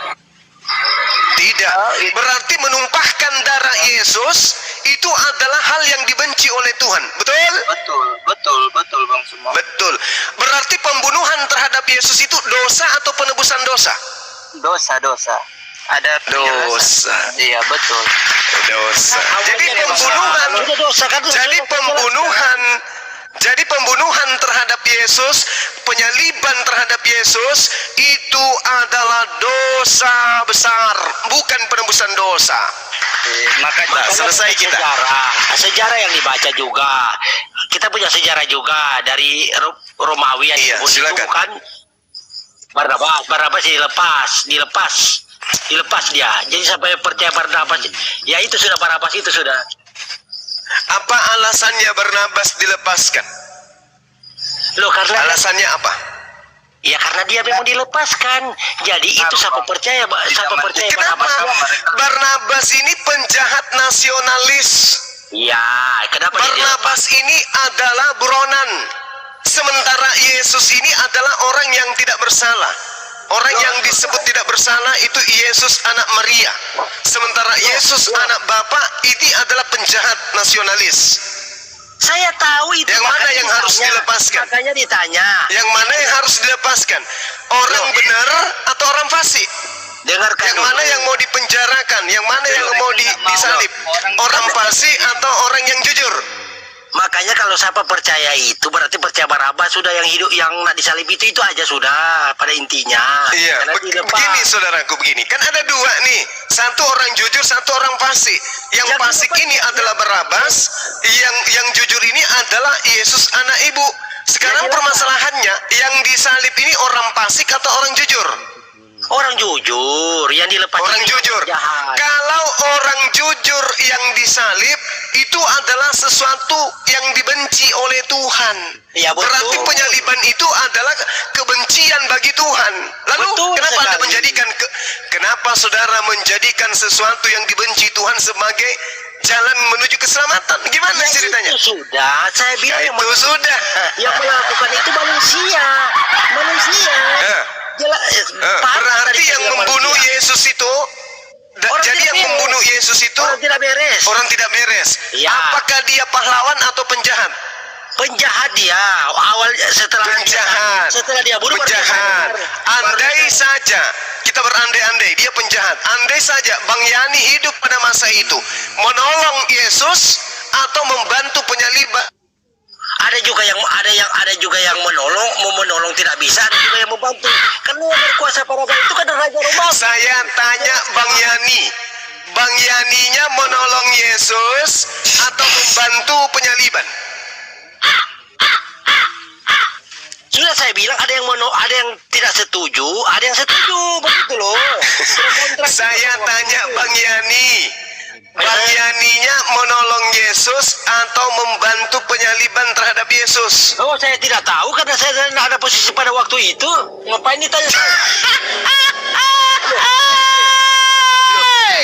Tidak. Berarti menumpahkan darah Yesus itu adalah hal yang dibenci oleh Tuhan. Betul? Betul Bang Suma. Betul. Berarti pembunuhan terhadap Yesus itu dosa atau penebusan dosa? Dosa. Ada Dosa. Iya, betul. Dosa. Jadi pembunuhan terhadap Yesus, penyaliban terhadap Yesus itu adalah dosa besar, bukan penebusan dosa. Makanya selesai kita. Sejarah yang dibaca juga. Kita punya sejarah juga dari Romawi yang Iya, disebut itu silakan. bukan Barnabas dilepas dia. Jadi sampai percaya Barnabas, ya itu sudah Barnabas itu sudah. Apa alasannya Barnabas dilepaskan? Loh, karena Alasannya apa? ya karena dia memang dilepaskan. Jadi itu siapa percaya Kenapa? Barnabas? Barnabas ini penjahat nasionalis. Ya, kenapa dia Barnabas ini adalah buronan. Sementara Yesus ini adalah orang yang tidak bersalah. Orang yang disebut tidak bersalah itu Yesus anak Maria. Sementara Yesus anak Bapa ini adalah penjahat nasionalis. Saya tahu itu. Yang mana makanya yang harus ditanya. dilepaskan? Makanya ditanya. Yang mana yang harus dilepaskan? Orang benar atau orang fasik? Dengarkan Yang dulu. mana yang mau dipenjarakan? Yang mana yang mau disalib? Orang fasik atau orang yang jujur? Makanya kalau siapa percaya itu berarti percaya Barabas sudah, yang hidup yang nak disalib itu aja sudah pada intinya. Iya, Karena dilepas. begini saudaraku, begini. Kan ada dua nih, satu orang jujur, satu orang fasik. Yang Yang fasik dilepas, ini adalah Barabas, yang jujur ini adalah Yesus anak ibu. Sekarang Yang dilepas. permasalahannya, yang disalib ini orang fasik atau orang jujur? Orang jujur yang dilepas. Orang itu jujur. jahat. Kalau orang jujur yang disalib itu adalah sesuatu yang dibenci oleh Tuhan. Ya, betul. Berarti penyaliban itu adalah kebencian bagi Tuhan. Lalu Betul kenapa Anda sekali. menjadikan kenapa saudara menjadikan sesuatu yang dibenci Tuhan sebagai jalan menuju keselamatan? Gimana Ya, ceritanya? itu sudah saya Ya, bilang itu sudah. yang melakukan itu manusia. Eh. Paham Berarti tadi yang saya bilang membunuh manusia. Yesus itu Orang jadi tidak yang beres. membunuh Yesus itu Orang tidak beres. orang tidak beres. Ya. Apakah dia pahlawan atau penjahat? Penjahat dia. Awal Penjahat. setelah dia bunuh baru dia Penjahat. sadar. Andai saja kita berandai-andai dia penjahat. Andai saja Bang Yani hidup pada masa itu menolong Yesus atau membantu penyaliban. Ada juga yang menolong tidak bisa, ada juga yang membantu. Karena yang berkuasa para raja itu kan raja Romawi. Saya tanya Bang Yani, Bang Yani-nya menolong Yesus atau membantu penyaliban? Sudah saya bilang ada yang tidak setuju, ada yang setuju, begitu loh. Saya tanya Bang Yani, Bang Yani-nya menolong Yesus atau membantu penyaliban terhadap Yesus? Oh, saya tidak tahu karena saya tidak ada posisi pada waktu itu. Ngapain ditanya saya?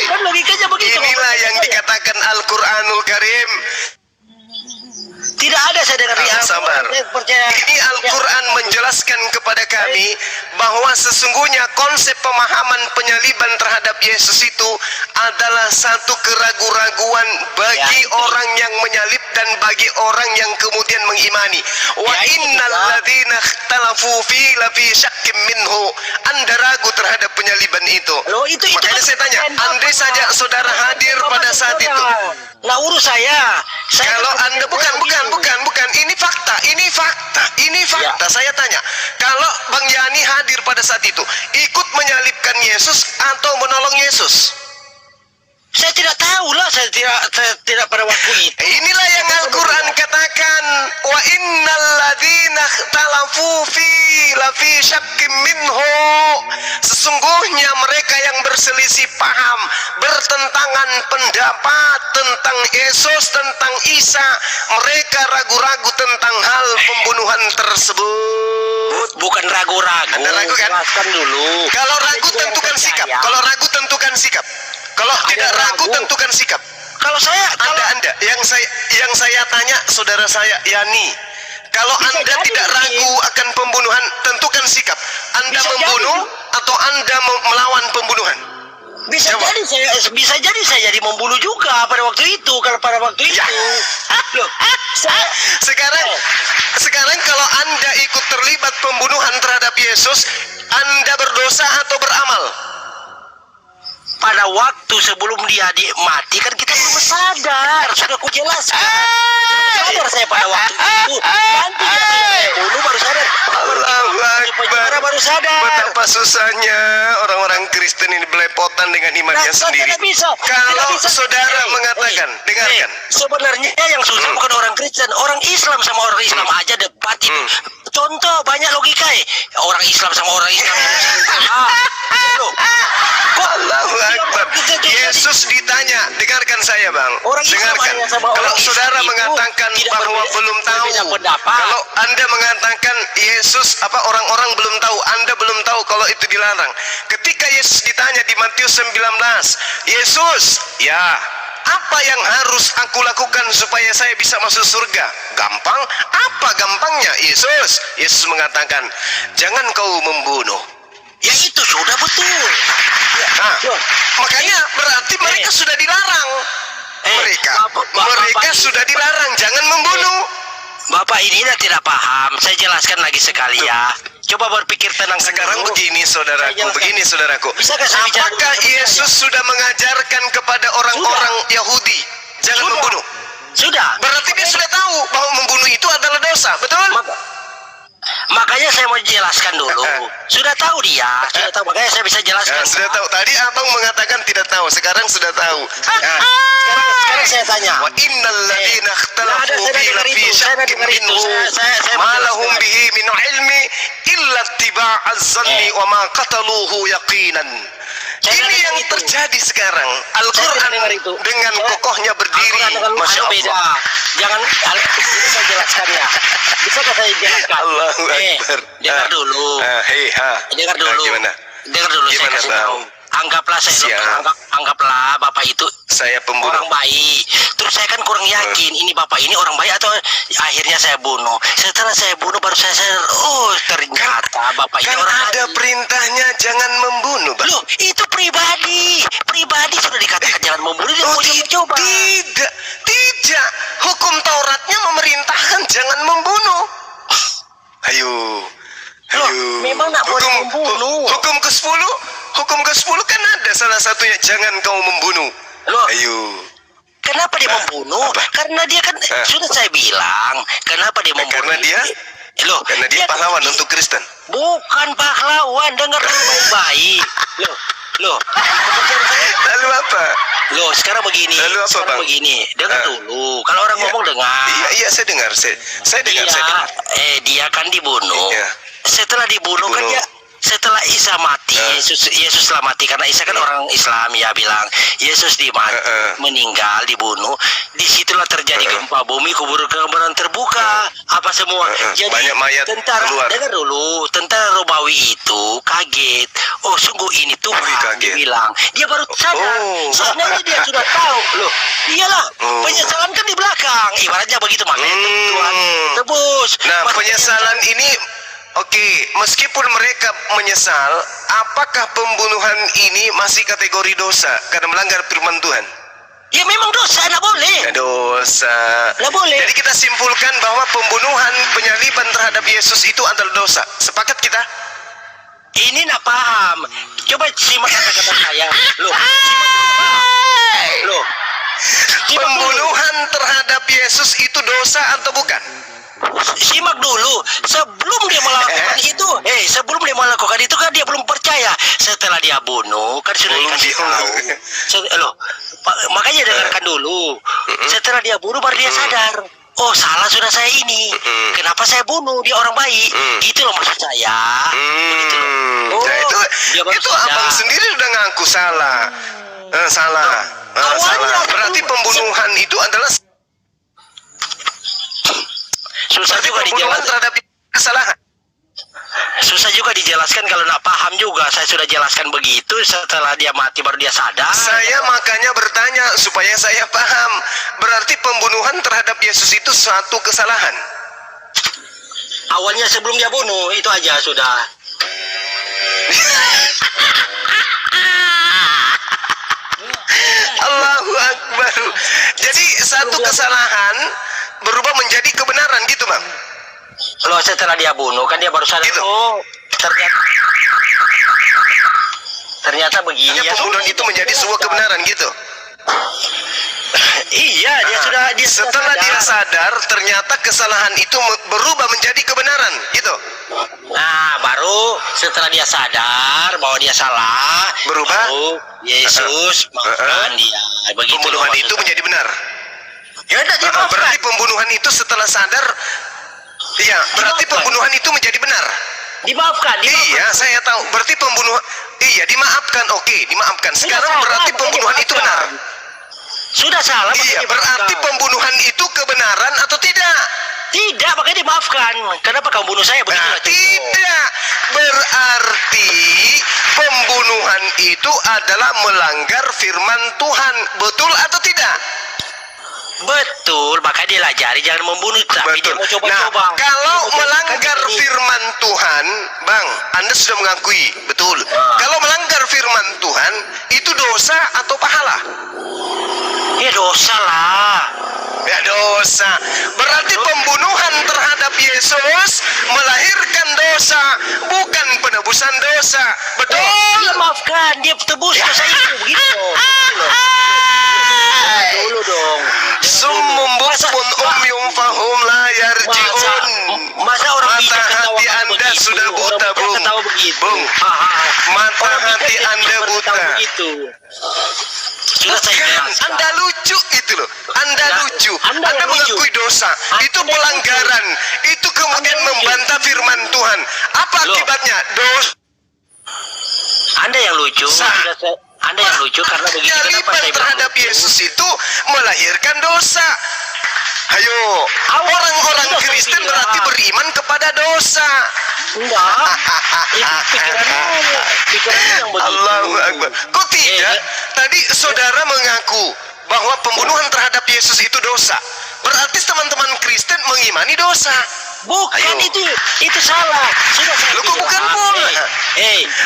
Kan logikanya begitu. Inilah yang dikatakan Al-Quranul Karim. Tidak ada saya dengar di Al-Quran. Sabar. Saya percaya. Ini Al-Quran menjelaskan kepada kami bahwa sesungguhnya konsep pemahaman penyaliban terhadap Yesus itu adalah satu keraguan-raguan bagi Ya, itu. orang yang menyalib dan bagi orang yang kemudian mengimani. Wa Ya, itu innal juga. ladzina ikhtalafu fi lafi syakkim minhu. Anda ragu terhadap penyaliban itu. Loh, itu Makanya kan saya tanya, Bapak. andai saja saudara hadir Bapak pada saat saudara. itu. Nah, urus saya. Kalau kan Anda bukan. Ini fakta. Ya. Saya tanya, kalau Bang Yani hadir pada saat itu, ikut menyalibkan Yesus atau menolong Yesus? Saya tidak tahu lah, saya tidak pada waktu itu. Inilah yang Al-Quran katakan, wa innal ladzina ikhtalafu fi lafi syakkim minhu. Sesungguhnya mereka yang berselisih paham, bertentangan pendapat tentang Yesus, tentang Isa, mereka ragu-ragu tentang hal pembunuhan tersebut. Bukan ragu-ragu. Anda ragu kan? Jelaskan dulu. Kalau Ada ragu juga yang tentukan sikap. percaya. Kalau ragu tentukan sikap. Kalau tidak yang ragu ragu. tentukan sikap. Kalau saya, Anda yang saya tanya saudara saya Yani, kalau Bisa Anda jadi, tidak mungkin. ragu akan pembunuhan, tentukan sikap. Anda Bisa membunuh atau Anda melawan pembunuhan? bisa Jawab. jadi saya jadi membunuh juga pada waktu itu. Kalau pada waktu itu, Ya. loh, saya, Sekarang kalau Anda ikut terlibat pembunuhan terhadap Yesus, Anda berdosa atau beramal? pada waktu sebelum dia mati kan kita belum sadar. Sudah aku jelaskan. Sadar saya pada waktu itu. Nanti dia bunuh baru sadar. Allahu Penjara Akbar. baru sadar. Betapa susahnya orang-orang Kristen ini belepotan dengan imannya Nah, sendiri. tidak bisa. Kalau Tidak bisa. saudara mengatakan, dengarkan. Sebenarnya yang susah bukan orang Kristen, orang Islam sama orang Islam aja debat itu. Contoh banyak logika orang Islam sama orang Islam. Loh, kok Allahu Akbar. Yesus ditanya, dengarkan saya Bang. Orang Islam Dengarkan. hanya sama Kalau orang saudara Islam itu mengatakan tidak bahwa berbeda- belum tahu, berbeda pendapat. kalau Anda mengatakan Yesus orang-orang belum tahu, Anda belum tahu kalau itu dilarang. Ketika Yesus ditanya di Matius 19, Yesus, ya, apa yang harus aku lakukan supaya saya bisa masuk surga? Gampang. Apa gampangnya? Yesus mengatakan, jangan kau membunuh. Ya itu sudah betul. Ya, Nah, loh, makanya berarti mereka sudah dilarang. Mereka sudah dilarang jangan membunuh. Bapak ini tidak paham. Saya jelaskan lagi sekali ya. Coba berpikir tenang Sekarang dulu. begini saudaraku, Bisakah saya bicara dulu? apakah Yesus sudah mengajarkan kepada orang-orang Yahudi jangan Sudah. membunuh? Sudah. Berarti dia sudah tahu bahwa membunuh itu adalah dosa, betul? Makanya saya mau jelaskan dulu. Sudah tahu dia, sudah tahu. Makanya saya bisa jelaskan. Sudah tahu. Tadi abang mengatakan tidak tahu, sekarang sudah tahu. Sekarang saya tanya. Wa innal ladzina ikhtalafu saya fi dengar lafi itu, saya syakkin dengar itu. minhu Saya ma menjelaskan lahum lagi. bihi min ilmi illa ittiba'az zanni wa ma qataluhu yaqinan. Saya Ini dengar yang itu. terjadi sekarang. Saya Al-Quran dengar itu. dengan Saya- kokohnya berdiri. Masya Anu beda. Allah. Jangan ini saya jelaskan ya. Bisakah saya jelaskan? Allahu Akbar. Dengar dulu. Hei, Dengar dulu. Gimana? Dengar dulu saya Gimana, kasih Bang? tahu. Anggaplah saya Siap. anggaplah Bapak itu Saya pembunuh. orang baik. Terus saya kan kurang yakin ini Bapak ini orang baik atau akhirnya saya bunuh. Setelah saya bunuh baru saya sadar, oh ternyata Bapak ini Kan orang ada baik. perintahnya jangan membunuh, Bang. Loh, itu pribadi. Pribadi sudah dikatakan jangan membunuh, dia mau coba. Tidak. Hukum Tauratnya memerintahkan jangan membunuh. Ayo. Loh, memang nak boleh membunuh. Hukum ke-10 kan ada salah satunya jangan kau membunuh. Loh, Ayo. kenapa dia membunuh? apa? Karena dia kan sudah saya bilang, kenapa dia membunuh? Karena dia Loh, Karena dia pahlawan untuk Kristen. bukan pahlawan, dengar dulu baik-baik. Loh. Lalu apa? Loh, sekarang begini. Lalu apa, sekarang Bang? begini. Dengar dulu. Kalau orang Iya. ngomong dengar. Iya, saya dengar. Saya dengar. Dia kan dibunuh. Iya. Setelah dibunuh kan Dibunuh. dia setelah Isa mati, Yesus telah mati karena Isa kan orang Islam ya bilang Yesus meninggal dibunuh, disitulah terjadi gempa bumi, kuburan terbuka, apa semua. Jadi Banyak mayat tentara keluar. dengar dulu, tentara Romawi itu kaget. Oh sungguh ini Tuhan, kaget. dia bilang. Dia baru sadar. Oh. Sebenarnya dia sudah tahu loh. Iyalah, Oh. penyesalan kan di belakang. Ibaratnya begitu makanya Tuhan tebus. Nah, Makanya- penyesalan ini oke, meskipun mereka menyesal, apakah pembunuhan ini masih kategori dosa karena melanggar firman Tuhan? Ya memang dosa, nggak boleh. Ya, dosa. Nggak boleh. Jadi kita simpulkan bahwa pembunuhan, penyaliban terhadap Yesus itu adalah dosa. Sepakat kita? Ini nggak paham. Coba simak kata-kata saya. Loh, simak dulu. Loh, simak dulu. Pembunuhan terhadap Yesus itu dosa atau bukan? Simak dulu. Sebelum dia melakukan itu, sebelum dia melakukan itu kan dia belum percaya. Setelah dia bunuh, kan sudah Belum dikasih dia- tahu. Loh, makanya dengarkan dulu. Setelah dia bunuh baru dia sadar. Oh salah sudah saya ini. Kenapa saya bunuh? Dia orang baik. Gitu loh maksud saya. Begitu loh. Oh, Nah, dia baru itu sadar. abang sendiri udah ngaku salah. Salah. Awalnya Salah. aku- Berarti pembunuhan itu adalah Susah berarti juga pembunuhan dijelaskan. terhadap kesalahan. Susah juga dijelaskan kalau nak paham juga. Saya sudah jelaskan begitu. Setelah dia mati baru dia sadar. Saya makanya bertanya supaya saya paham. Berarti pembunuhan terhadap Yesus itu suatu kesalahan. Awalnya sebelum dia bunuh itu aja sudah. Allahu Akbar. Jadi satu kesalahan berubah menjadi kebenaran gitu, Bang. Loh setelah dia bunuh kan dia baru sadar. Gitu. Oh ternyata begini Hanya ya. pembunuhan itu menjadi sebuah kebenaran gitu. Iya dia sudah Setelah dia sadar, ternyata kesalahan itu berubah menjadi kebenaran gitu. Nah baru setelah dia sadar bahwa dia salah, Berubah? baru Yesus maafkan dia. Begitu Pembunuhan loh itu maksudnya. menjadi benar. Ya udah dimaafkan. Berarti pembunuhan itu setelah sadar, iya, berarti Dimaafkan. pembunuhan itu menjadi benar. Dimaafkan. Iya, saya tahu. Berarti pembunuhan, iya, dimaafkan. Oke, dimaafkan. Sekarang Sudah berarti salah, pembunuhan makanya itu benar. Sudah salah. Iya, makanya berarti dimaafkan. pembunuhan itu kebenaran atau tidak? Tidak, makanya dimaafkan. Kenapa kamu bunuh saya begitu? Nah, tidak. Berarti pembunuhan itu adalah melanggar firman Tuhan. Betul atau tidak? Betul, maka dia lajari jangan membunuh, tapi dia Betul. mau coba-coba. Nah, kalau Dia mau melanggar coba-coba. firman Tuhan, Bang, Anda sudah mengakui, betul. Kalau melanggar firman Tuhan, itu dosa atau pahala? Ya dosa lah. Ya dosa. Berarti pembunuhan terhadap Yesus melahirkan dosa, bukan penebusan dosa. Betul? Dia maafkan, dia tebus dosa itu begitu. Dulu dong. Summum bukmun umyum fahum la yarji'un. Masa orang Mata bijak hati ketawa Anda begitu? sudah Orang buta, bijak Bung. ketawa begitu. Bung. Mata Orang bijak hati dia Anda bijak buta. berketawa begitu. Sudah saya Bukan, jelaskan. Anda lucu itu loh. Anda Nah, lucu. Anda Anda yang lucu. mengakui dosa. Itu Anda yang pelanggaran. Itu kemudian Anda yang lucu. membantah firman Tuhan. Apa Loh. akibatnya? Dosa. Anda yang lucu. Anda yang lucu karena begitu. Kenapa Penyaliban saya bilang terhadap lucu? Yesus itu melahirkan dosa. Ayo, Awal- orang-orang sudah saya Kristen bilang. berarti beriman kepada dosa. Enggak. Itu pikiranmu yang begitu. Allahu Akbar. Kok tidak? Tadi saudara mengaku bahwa pembunuhan terhadap Yesus itu dosa. Berarti teman-teman Kristen mengimani dosa. Bukan Ayo. itu salah. Sudah saya Loh, kok bukan bilang. pula? Dengar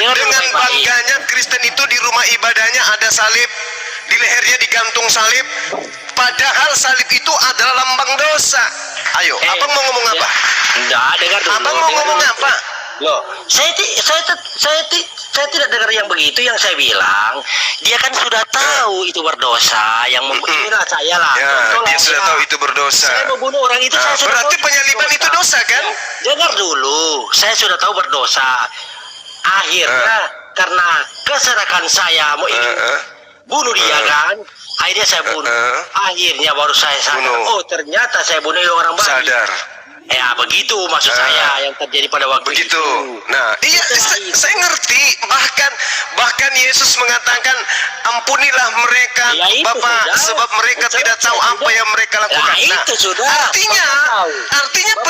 dulu Dengan baik-baik. bangganya Kristen itu di rumah ibadahnya ada salib, di lehernya digantung salib, padahal salib itu adalah lambang dosa. Ayo, abang mau ngomong apa? Enggak, dengar dulu. Abang mau dengar ngomong dulu. apa? Loh, saya tidak dengar yang begitu. Yang saya bilang, dia kan sudah tahu itu berdosa. Yang inilah saya lah. Ya, Contoh dia lah, sudah ya. tahu itu berdosa. Saya membunuh orang itu. Nah, Saya sudah berarti tahu penyaliban itu dosa kan? Dengar dulu, saya sudah tahu berdosa. Akhirnya karena keserakan saya mau ingin bunuh dia kan, akhirnya saya bunuh. Akhirnya baru saya sadar, Bunuh. oh ternyata saya bunuh orang baik. Sadar. Ya begitu maksud saya yang terjadi pada waktu Begitu. itu. Nah, iya, saya ngerti. Bahkan Yesus mengatakan, ampunilah mereka, Ya, itu Bapak, sudah. sebab mereka Betul, tidak tahu sudah. apa yang mereka lakukan. Ya, itu sudah. Artinya, Bapak tahu. artinya Bapak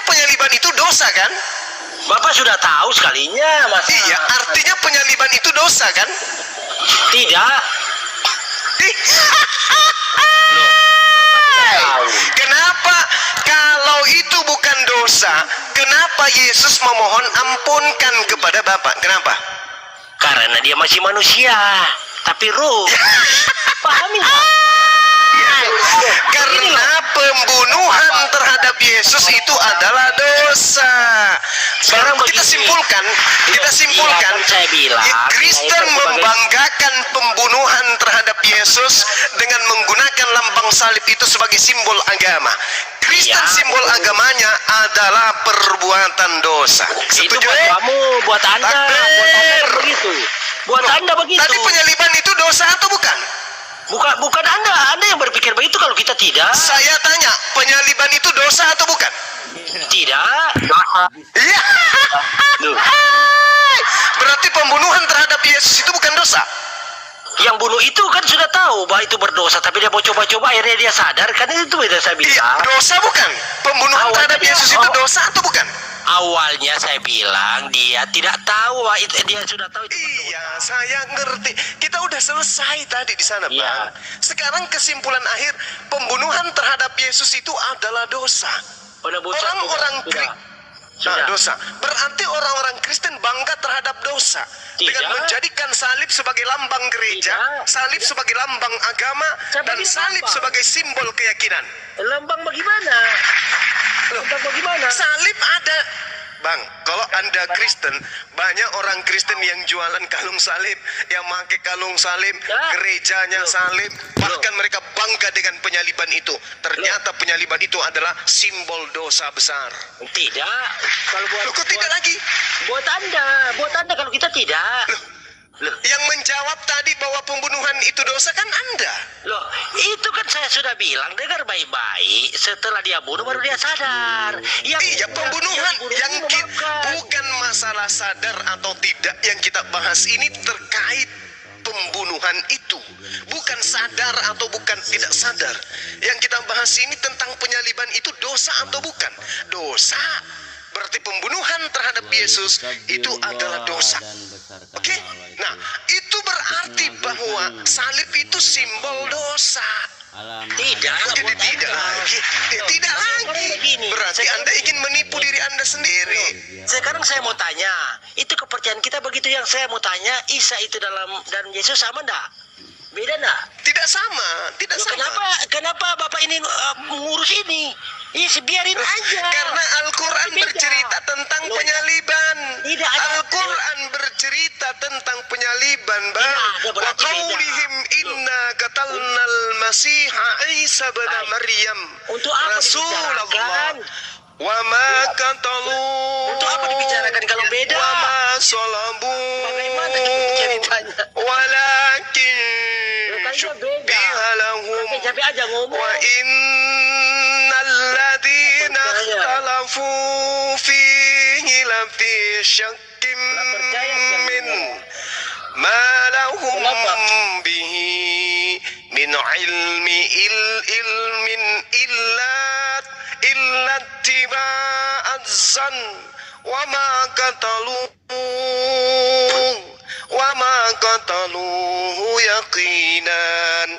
penyaliban itu dosa kan? Bapak sudah tahu sekalinya, Mas. Iya, artinya penyaliban itu dosa kan? Tidak. Ih, Tahu. Kenapa kalau itu bukan dosa, kenapa Yesus memohon ampunkan kepada Bapak? Kenapa? Karena dia masih manusia, tapi ruh. Pahami? Pak? Karena pembunuhan terhadap Yesus itu adalah dosa. Sekarang Baru kita begini. simpulkan, Iya, kan saya bilang, Kristen saya itu sebagai- membanggakan pembunuhan terhadap Yesus dengan menggunakan lambang salib itu sebagai simbol agama. Kristen Iya. simbol agamanya adalah perbuatan dosa. Itu Setuju? buat kamu, buat Anda, Takbir. begitu. Buat Anda begitu. Tadi penyaliban itu dosa atau bukan? Bukan Anda yang berpikir begitu kalau kita tidak. Saya tanya, penyaliban itu dosa atau bukan? Tidak. Iya. Loh, Berarti pembunuhan terhadap Yesus itu bukan dosa. yang bunuh itu kan sudah tahu bahwa itu berdosa, tapi dia mau coba-coba akhirnya dia sadar, kan itu beda saya Iya, bilang. dosa bukan? Pembunuhan Awalnya terhadap dia- Yesus itu dosa atau bukan? Awalnya saya bilang dia tidak tahu bahwa itu, dia sudah tahu itu. Iya, saya ngerti. Kita udah selesai tadi di sana, Iya. Bang. Sekarang kesimpulan akhir, pembunuhan terhadap Yesus itu adalah dosa. Penebusan Orang-orang sudah. Nah, dosa. Berarti orang-orang Kristen bangga terhadap dosa dengan Tidak. menjadikan salib sebagai lambang gereja, Tidak. salib sebagai lambang agama, Siapa dan bilang salib lambang? sebagai simbol keyakinan. Lambang bagaimana? Lambang bagaimana? Salib ada, Bang. Kalau Anda Kristen, banyak orang Kristen yang jualan kalung salib, yang pakai kalung salib, Ya. gerejanya Loh. salib, bahkan Loh. mereka bangga dengan penyaliban itu. Ternyata penyaliban itu adalah simbol dosa besar. Tidak. Kalau buat Loh, kok tidak lagi? buat Anda kalau kita tidak. Loh, Yang menjawab tadi bahwa pembunuhan itu dosa kan Anda. loh, itu kan saya sudah bilang, dengar baik-baik. Setelah dia bunuh baru dia sadar. Iya, pembunuhan yang dibunuh memaafkan. bukan masalah sadar atau tidak yang kita bahas ini terkait pembunuhan itu, bukan sadar atau bukan tidak sadar. Yang kita bahas ini tentang penyaliban itu dosa atau bukan? Dosa. Berarti pembunuhan terhadap Yesus itu adalah dosa. Oke? Nah, itu berarti bahwa salib itu simbol dosa. Tidak, buat Tidak Anda. lagi. Tidak lagi. begini. Berarti Anda ingin menipu diri Anda sendiri. Sekarang saya mau tanya, itu kepercayaan kita begitu yang saya mau tanya, Isa itu dan Yesus sama enggak? Beda enggak? Tidak sama, tidak Loh, sama. kenapa Bapak ini mengurus ini? Biarin aja. Karena Al-Quran Beda. bercerita tentang Loh, penyaliban. tidak ada. Al-Quran bercerita tentang penyaliban, Bang. Tidak ada, Wa berarti beda. qaulihim inna qatalnal masiha Isa bin Baik. Maryam Untuk apa Rasulullah dibicarakan? wa ma qatalu Untuk apa dibicarakan kalau beda? wa ma salabu Bagaimana ceritanya? walakin Loh, kan dia beda. syubbiha lahum Capek aja ngomong. wa innal ladzina Percaya. ikhtalafu fihi lafi syakkim percaya kan min dia? ma lahum Kenapa? bihi min ilmin illa tiba'at zan wa ma qataluhu yaqinan.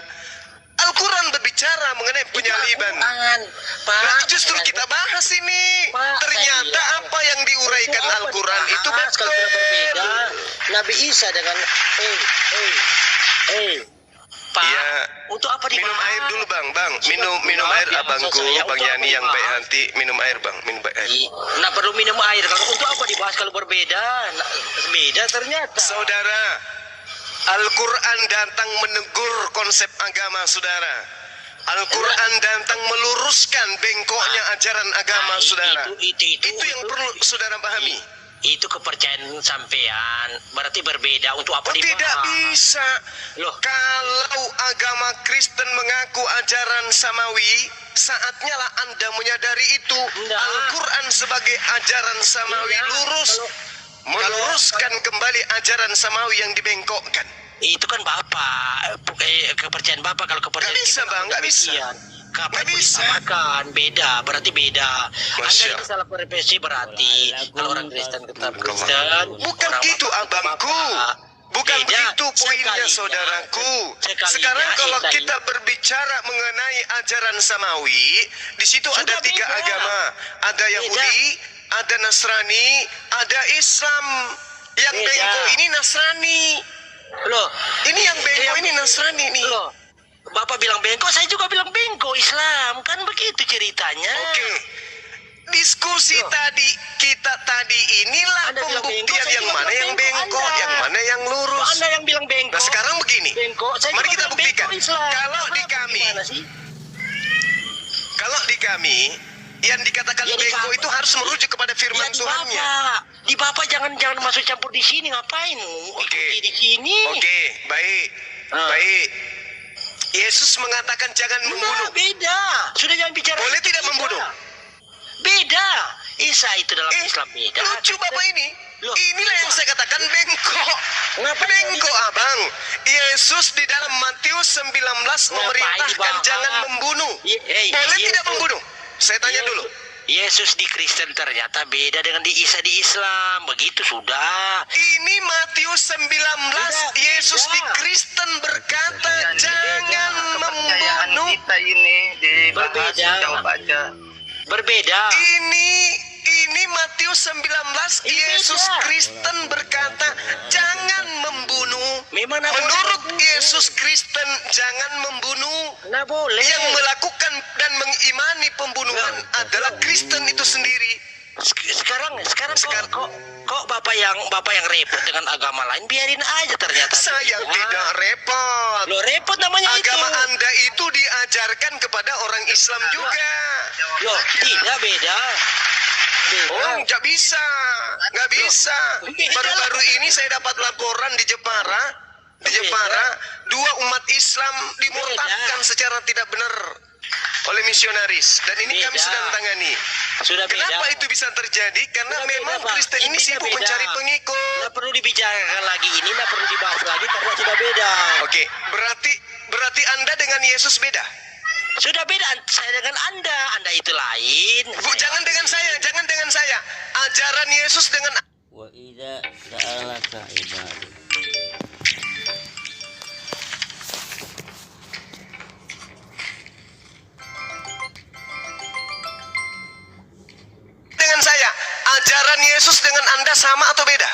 Al-Quran berbicara mengenai penyaliban. Al-Quran, Pak. Berarti justru kita bahas ini. Pak, Ternyata saya apa yang diuraikan Untuk apa Al-Quran itu dibahas betul. kalau tidak berbeda. Nabi Isa dengan Pak, Iya. untuk apa dibahas? Minum air dulu, Bang. Minum Maaf air ya, abangku, maksud saya, Bang untuk Yani apa yang baik dibahas? hati. Minum air, Bang. Minum air. Nah, perlu minum air. Kalau untuk apa dibahas kalau berbeda? Nah, beda ternyata. Saudara, Al-Quran datang menegur konsep agama, saudara. Al-Quran datang meluruskan bengkoknya ajaran agama, Nah, saudara. itu yang perlu saudara pahami. Itu kepercayaan sampean. Berarti berbeda. Untuk apa Oh, dibahas? tidak bisa. Loh. Kalau agama Kristen mengaku ajaran samawi, saatnya lah Anda menyadari itu. Enggak. Al-Quran sebagai ajaran samawi Tidak. lurus. Meluruskan kembali ajaran samawi yang dibengkokkan. Itu kan Bapak, kepercayaan Bapak. Kalau kepercayaan Nggak bisa, kita Bang, nggak bisa. demikian. Kapan Nggak bisa. disamakan? Beda, berarti beda. Masya Anda ini salah persepsi berarti. Kalau orang Kristen tetap Kristen. Bukan orang gitu, Bapak tetap abangku. Bapak. Bukan Beda. begitu poinnya, Sekalinya- saudaraku. sekalinya Sekarang kalau Isa kita berbicara mengenai ajaran samawi, di situ Sudah ada 3 beda. agama. Ada Yahudi, ada Nasrani, ada Islam. Yang Beda. bengkok ini Nasrani. Loh, Ini yang bengkok ini Nasrani nih. loh. Bapak bilang bengkok, saya juga bilang bengkok Islam. Kan begitu ceritanya. Oke. Diskusi Loh. kita tadi inilah Anda bilang pembuktian bengkok, saya yang juga mana bilang yang bengkok bengkok, Anda. yang mana yang Kok lurus. Anda yang bilang bengkok? Nah, sekarang begini. Bengkok, saya Mari juga kita bilang buktikan. bengkok Islam. Kalau di Kenapa? kami, Gimana sih? Kalau di kami, yang dikatakan Ya, di bengkok Bapak. itu harus merujuk kepada firman Ya, di Tuhannya. Bapak. Di Bapak jangan masuk campur di sini, ngapain? Oke. Ikuti di sini. Oke, baik. Baik. Yesus mengatakan jangan Enggak, membunuh. beda. Sudah jangan bicara. Boleh itu, tidak beda. membunuh? Beda. Isa itu dalam Islam beda. Lucu Bapak ini. Loh. Inilah yang saya katakan bengkok. Ngapain Bengkok, jadi- Abang. Yesus di dalam Matius 19 memerintahkan dibahas? jangan membunuh. Boleh Boleh tidak membunuh? Saya tanya dulu. Yesus di Kristen ternyata beda dengan di Isa di Islam. Begitu sudah. Ini Matius 19, Beda, Yesus beda. di Kristen berkata jangan Kepercayaan membunuh. kita ini dibahas Berbeda. jauh aja. Berbeda. Ini Matius 19, Ini Yesus beda. Kristen berkata jangan membunuh. Memang nak Menurut boleh. Yesus Kristen jangan membunuh. Nah boleh. Yang melakukan dan mengimani pembunuhan adalah Kristen itu sendiri. Sekarang Sekarang- kok bapak yang repot dengan agama lain, biarin aja ternyata. Saya begitu. tidak repot. Lo repot namanya Agama itu. Anda itu diajarkan kepada orang Islam juga. Loh, tidak beda. Oh, nggak bisa. Nggak bisa. Beda. Baru-baru ini saya dapat laporan di Jepara. Di Jepara, 2 umat Islam dimurtadkan secara tidak benar oleh misionaris. Dan ini kami Beda. sedang tangani. Sudah beda. Kenapa itu bisa terjadi? Karena Sudah memang beda, Pak. Kristen ini Intinya sibuk beda. mencari pengikut. Nggak perlu dibicarakan lagi ini, nggak perlu dibahas lagi karena sudah beda. Oke, berarti Anda dengan Yesus beda. Sudah beda saya dengan Anda itu lain. Bu, jangan dengan saya. Ajaran Yesus dengan وإذا سألك عبادي Ajaran Yesus dengan Anda sama atau beda?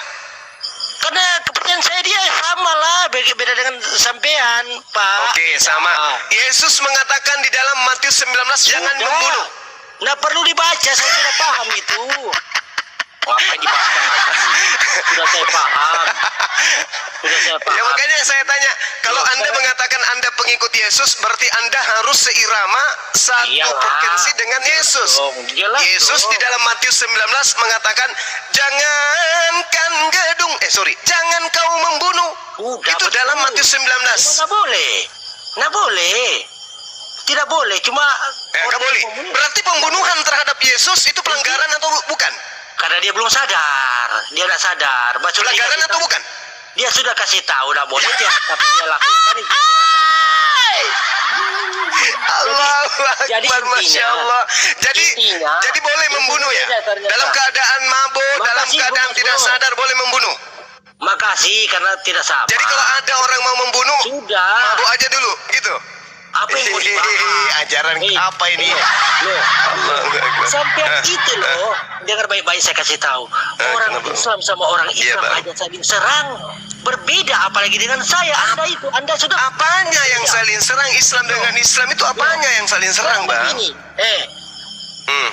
Karena kepercayaan saya dia sama lah, beda dengan sampean, Pak. Oke, sama. Ya. Yesus mengatakan di dalam Matius 19, jangan Sudah. membunuh. Nggak perlu dibaca, saya sudah paham itu. Apa yang dibaca? Sudah saya paham. Sudah saya paham. Ya makanya saya tanya, kalau Anda mengatakan Anda pengikut Yesus, berarti Anda harus seirama satu Iyalah. frekuensi dengan Yesus. Jelas Yesus dong. di dalam Matius 19 mengatakan, jangan kau membunuh. Udah, Itu betul. dalam Matius 19. Nggak boleh. Nggak boleh. Tidak boleh, cuma Nggak boleh. Berarti pembunuhan terhadap Yesus itu pelanggaran atau bukan? karena dia belum sadar. Dia nggak sadar. Sudah Pelanggaran dikasih atau tahu. bukan? Dia sudah kasih tahu, nggak boleh dia, tapi dia lakukan itu. Dia Allahu jadi Akbar, intinya- Masya Allah. intinya- Jadi boleh membunuh ya? Intinya ternyata. Dalam keadaan mabuk, dalam Makasih, keadaan Bung tidak Bro. sadar boleh membunuh. Makasih karena tidak sama. Jadi kalau ada orang mau membunuh, Sudah. mabuk aja dulu, gitu. Apa yang mau dibahas? Ajaran apa ini? Loh, Allahu Akbar. sampai itu loh. Dengar baik-baik saya kasih tahu. Orang kenapa? Islam sama orang Iya, Islam Bang. aja saling serang. Berbeda apalagi dengan saya. Anda sudah Apanya yang Iya. saling serang? Islam dengan Islam itu apanya yang saling serang, Bang? Begini, Hmm.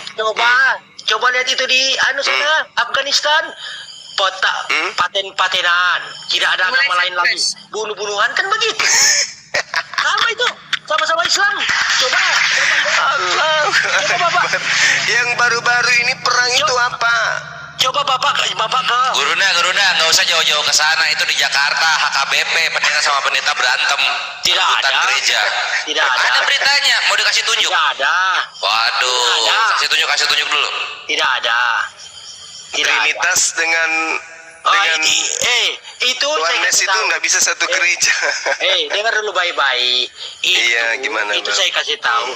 coba lihat itu di sana Afghanistan. Paten-patenan, tidak ada agama lain lagi. Bunuh-bunuhan kan begitu. Sama itu, sama-sama Islam. Coba Allahu Bapak. Akbar. Yang baru-baru ini perang itu apa? Bapak ke Guruna, nggak usah jauh-jauh ke sana. Itu di Jakarta, HKBP, pendeta sama pendeta berantem. Tidak rebutan ada. gereja. Tidak ada. Ada beritanya, mau dikasih tunjuk? Tidak ada. Waduh, Tidak ada. kasih tunjuk dulu. Tidak ada. Tidak ada. Trinitas dengan Itu Tuhan saya Mes kasih itu tahu. nggak bisa satu gereja. Dengar dulu baik-baik. Iya, gimana, Itu Bang? saya kasih tahu.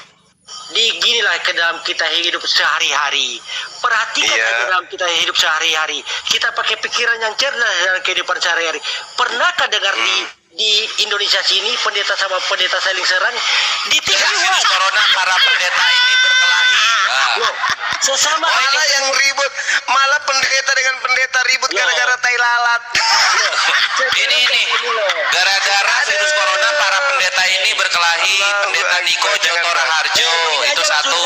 Ginilah ke dalam kita hidup sehari-hari. Perhatikan Iya. ke dalam kita hidup sehari-hari. Kita pakai pikiran yang cerdas dalam kehidupan sehari-hari. Pernahkah dengar di Indonesia sini pendeta sama pendeta saling serang di TV Virus corona, para pendeta ini berkelahi. Loh, sesama Malah yang ribut, malah pendeta dengan pendeta ribut Loh. gara-gara tai lalat. Ini gara-gara virus corona, para pendeta ini berkelahi. Pendeta Niko Jotora Harjo itu satu.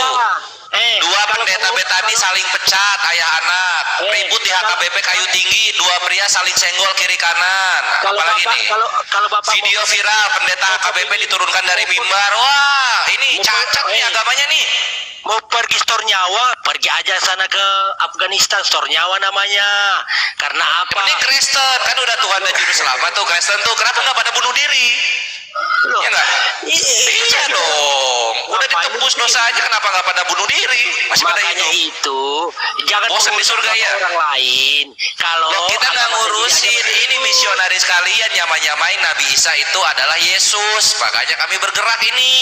Dua pendeta Betani saling pecat ayah anak. Ribut di HKBP Kayu Tinggi, dua pria saling senggol kiri kanan. Apalagi nih? kalau bapak Video viral pendeta HKBP diturunkan dari mimbar. Wah, ini cacat nih agamanya nih. mau pergi store nyawa, pergi aja sana ke Afghanistan, store nyawa namanya. Karena apa? Ini Kristen kan udah Tuhan dan Juru Selamat tuh Kristen tuh. Kenapa nggak pada bunuh diri? Loh, Ya nggak? Iya dong. Udah Ngapain ditebus bunuh dosa diri? aja, kenapa nggak pada bunuh diri? Masih pada makanya hidup. itu jangan Bosan di mengurus surga ya? orang lain. Kalau Loh, kita nggak agama ngurusin. sendiri aja Ini misionaris kalian nyamain Nabi Isa itu adalah Yesus. Makanya kami bergerak ini.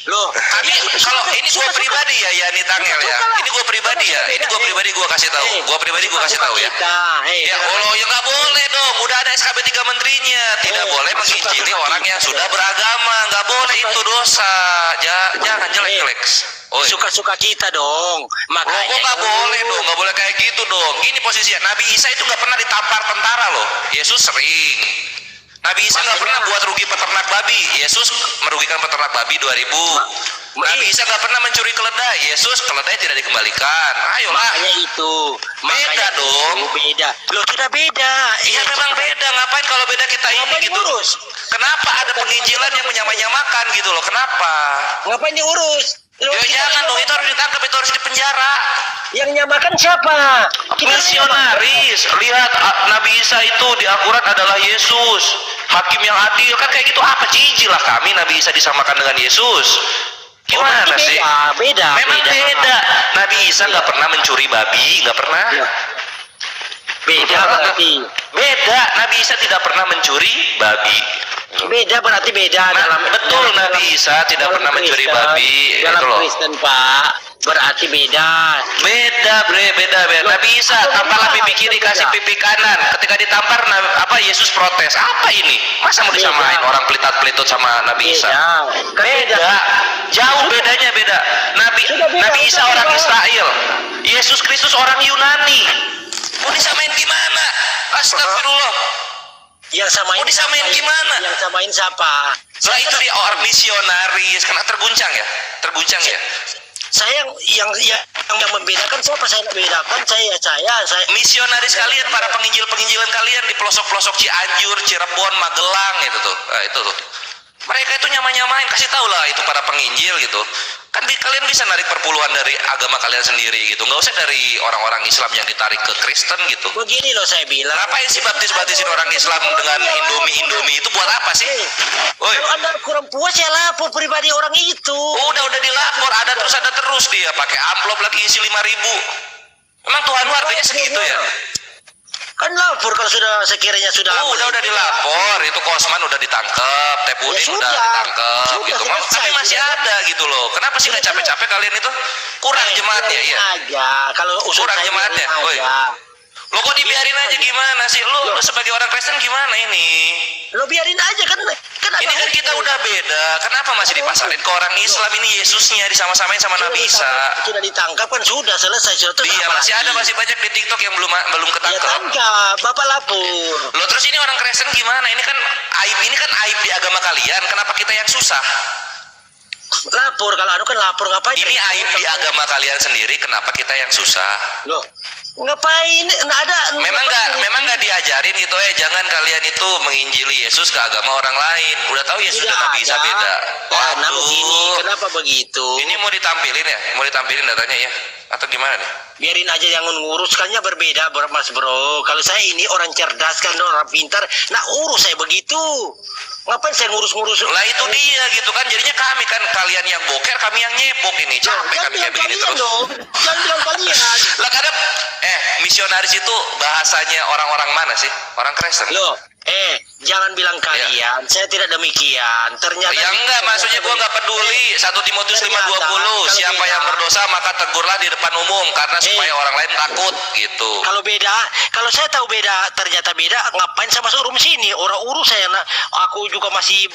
Loh, Kami kalau ini gue pribadi ya Yani Tangel ya. Ini gue pribadi ya. Ini gue pribadi gue kasih tahu. Gue pribadi gue kasih tahu ya. Ya Allah, ya nggak boleh dong. Udah ada SKB 3 menterinya. Tidak boleh menginjili orang yang sudah beragama. Nggak boleh, itu dosa. Jangan jelek-jelek. Oi. suka-suka kita dong. Makanya Kok nggak boleh dong, nggak boleh kayak gitu dong. Gini posisinya, Nabi Isa itu nggak pernah ditampar tentara loh. Yesus sering. Nabi Isa nggak pernah buat rugi peternak babi. Yesus merugikan peternak babi 2000. Nabi Isa nggak pernah mencuri keledai. Yesus keledai tidak dikembalikan. Ayolah. Makanya itu. Beda dong. Beda. Loh, tidak beda. Iya memang beda. Ngapain kalau beda kita ini Ngapain gitu? diurus? Kenapa ada penginjilan yang menyamakan gitu loh? Kenapa? Ngapain diurus? Loh, Ya kita jangan yang dong, itu harus ditangkap, itu harus dipenjara. Yang nyamakan siapa? Misionaris, lihat Nabi Isa itu di Al-Quran adalah Yesus, hakim yang adil, kan kayak gitu. Apa jijik lah kami Nabi Isa disamakan dengan Yesus? Gimana berarti sih? beda. Memang beda. Nabi Isa nggak pernah mencuri babi, nggak pernah. Beda berarti. Beda. Nabi Isa tidak pernah mencuri babi. Beda berarti beda dalam Betul, Nabi Isa tidak dalam pernah mencuri Kristen. babi. Dalam Itu loh. Kristen, Pak. Berarti beda. Beda beda. Nabi Isa tampar pipi kiri kasih pipi kanan. Ketika ditampar Yesus protes. Apa ini? Masa mau disamain orang pelitat-pelitut sama Nabi Isa? Beda. Jauh bedanya beda. Nabi Isa orang Israel. Yesus Kristus orang Yunani. Mau disamain gimana? Astagfirullah. Yang samain Mau disamain siapa? gimana? Yang samain siapa? Lah itu di orang misionaris, karena terguncang ya? Terguncang ya? Saya yang membedakan siapa? Saya membedakan saya Misionaris kalian, para penginjilan kalian di pelosok-pelosok Cianjur, Cirebon, Magelang itu tuh. Nah, itu tuh. Mereka itu nyamain, kasih tahu lah itu para penginjil gitu. Kan kalian bisa narik perpuluhan dari agama kalian sendiri gitu. Nggak usah dari orang-orang Islam yang ditarik ke Kristen gitu. begini loh saya bilang. Ngapain sih baptisin orang Islam dengan Indomie itu buat apa sih? Woi. Kalau Anda kurang puas ya lapor pribadi orang itu. Udah dilapor, ada terus dia pakai amplop lagi isi 5.000. Emang Tuhan harganya segitu ya? Kan lapor kalau sekiranya sudah. Udah dilapor, itu Kosman udah ditangkap, Tepudin Ya udah sudah. ditangkap Sudah gitu. selesai, Tapi masih sudah. ada gitu loh. Kenapa sih nggak capek-capek kalian itu? Kurang jemaatnya ya? Aja kalau usul Kurang saya jemaatnya, biarin woi. aja. Lo kok dibiarin aja gimana sih? Lo sebagai orang Kristen gimana ini? Lo biarin aja kan Ini kan kita udah beda. Kenapa masih dipasarin ke orang Islam? Ini Yesusnya disama-samain sama Nabi Isa. Sudah ditangkap kan sudah selesai sudah. Iya, masih banyak di TikTok yang belum Ya ketangkap. tangkap, Bapak lapor. Lo terus ini orang Kristen gimana? Ini kan aib di agama kalian. Kenapa kita yang susah? Lapor kalau kan lapor ngapain? Ini aib di agama kalian sendiri. Kenapa kita yang susah? Loh, ngapain? Nggak ada. Memang nggak diajarin gitu jangan kalian itu menginjili Yesus ke agama orang lain. Udah tahu Yesus dan Nabi Isa beda. Nah, begini, kenapa begitu? Ini mau ditampilin ya? Mau ditampilin datanya ya? Atau gimana nih? Biarin aja yang nguruskannya berbeda, Mas Bro. Kalau saya ini orang cerdas kan, orang pintar. Nah, urus saya begitu. Ngapain saya ngurus-ngurus? Lah itu dia gitu kan. Jadinya kami kan kalian yang boker, kami yang nyebok ini. Capek kami kayak begini terus. Jangan bilang kalian. Lah kadang misionaris itu bahasanya orang-orang mana sih? Orang Kristen. Loh, jangan bilang kalian. Saya tidak demikian. Ternyata Ya enggak, maksudnya gua nggak peduli. 1 Timotius 5:20, siapa yang berdosa maka tegurlah di depan umum karena supaya orang lain takut gitu. Kalau beda, kalau saya tahu beda, ternyata beda, ngapain saya masuk room sini? Orang urus saya, aku juga masih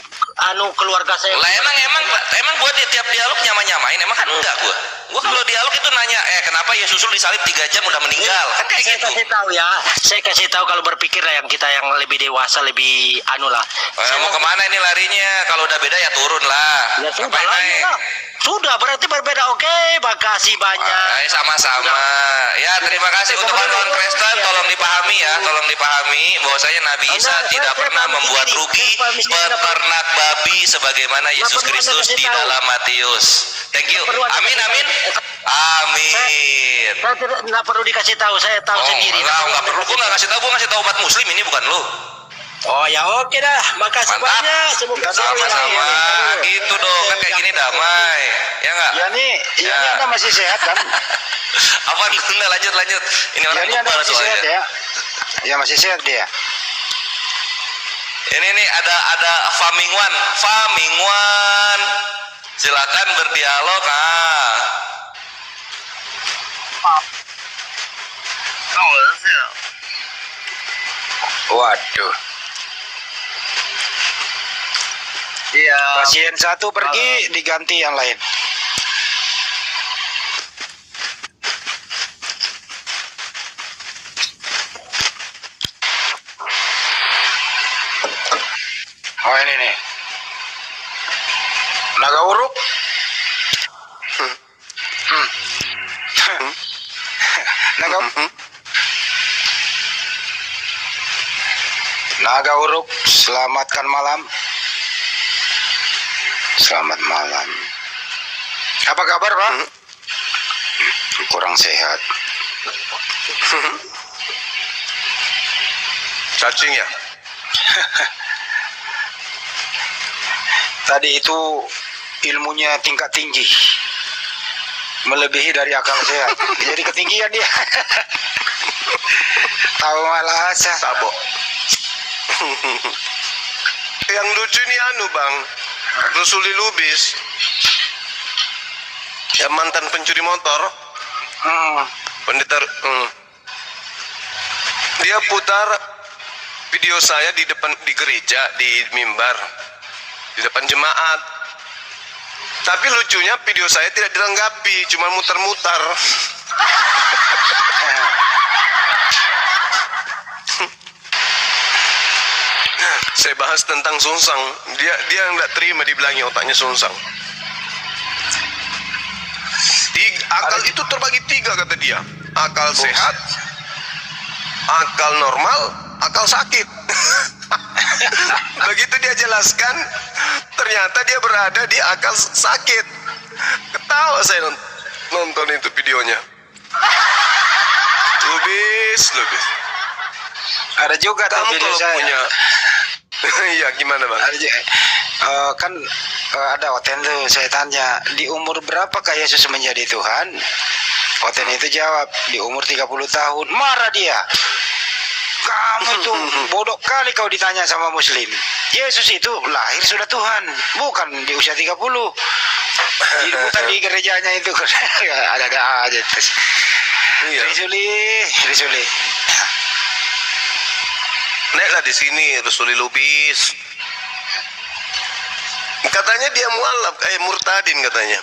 keluarga saya. Lah emang gua di tiap dialog nyamain, emang kan enggak gua. Gua kalau dialog itu nanya, kenapa Yesus disalib 3 jam udah meninggal? Kan kayak Saya gitu. kasih tahu ya, saya kasih tahu kalau berpikir lah yang kita yang lebih dewasa, lebih lah. Mau kemana ini larinya? Kalau udah beda ya turun lah. Ya sudah Ngapain lah, naik? ya. Sudah berarti berbeda. Oke, makasih banyak. Sama-sama. Ya, terima kasih untuk kawan-kawan Kristen. Tolong dipahami ya, bahwasanya Nabi Isa tidak pernah membuat rugi peternak babi sebagaimana Yesus Kristus di dalam Matius. Thank you. Amin. Amin. Saya tidak perlu dikasih tahu, saya tahu sendiri. Enggak perlu. Gua nggak ngasih tahu, gua ngasih tahu umat Muslim ini bukan lu. Oh ya oke dah, makasih Mantap. banyak. Semoga Sama-sama. Gitu dong, kan kayak gini damai. Ya enggak? Ya nih Anda masih sehat kan? Apa enggak lanjut. Ini orang Anda lupa masih sehat soalnya. ya? Ya masih sehat dia. Ini nih ada Famingwan. Silakan berdialog Waduh. Iya. Pasien satu pergi diganti yang lain. Oh ini nih. Naga uruk. Naga uruk, selamatkan malam. Selamat malam. Apa kabar, Pak? Kurang sehat. Cacing ya? Tadi itu ilmunya tingkat tinggi. Melebihi dari akal sehat. Jadi ketinggian dia. Tahu malah asa. Sabok. Yang lucu nih Bang. Rusuli Lubis. Yang mantan pencuri motor. Pendeta. Dia putar video saya di depan di gereja, di mimbar, di depan jemaat. Tapi lucunya video saya tidak dilengkapi, cuma muter-muter. Saya bahas tentang sungsang. Dia nggak terima dibilangi otaknya sungsang. Akal itu terbagi 3 kata dia. Akal sehat, akal normal, akal sakit. Begitu dia jelaskan, ternyata dia berada di akal sakit. Ketawa saya nonton itu videonya. Lubis. Ada juga tuh Kamu video kalau saya. punya, iya gimana bang? Kan ada Oten tuh, saya tanya, di umur berapakah Yesus menjadi Tuhan? Oten itu jawab, di umur 30 tahun. Marah dia. Kamu tuh bodoh kali kau ditanya sama Muslim. Yesus itu lahir sudah Tuhan, bukan di usia 30. Bukan di gerejanya itu. Ada aja terus. Iya. Risuli. Naiklah di sini Rasuli Lubis. Katanya dia mualaf, murtadin katanya.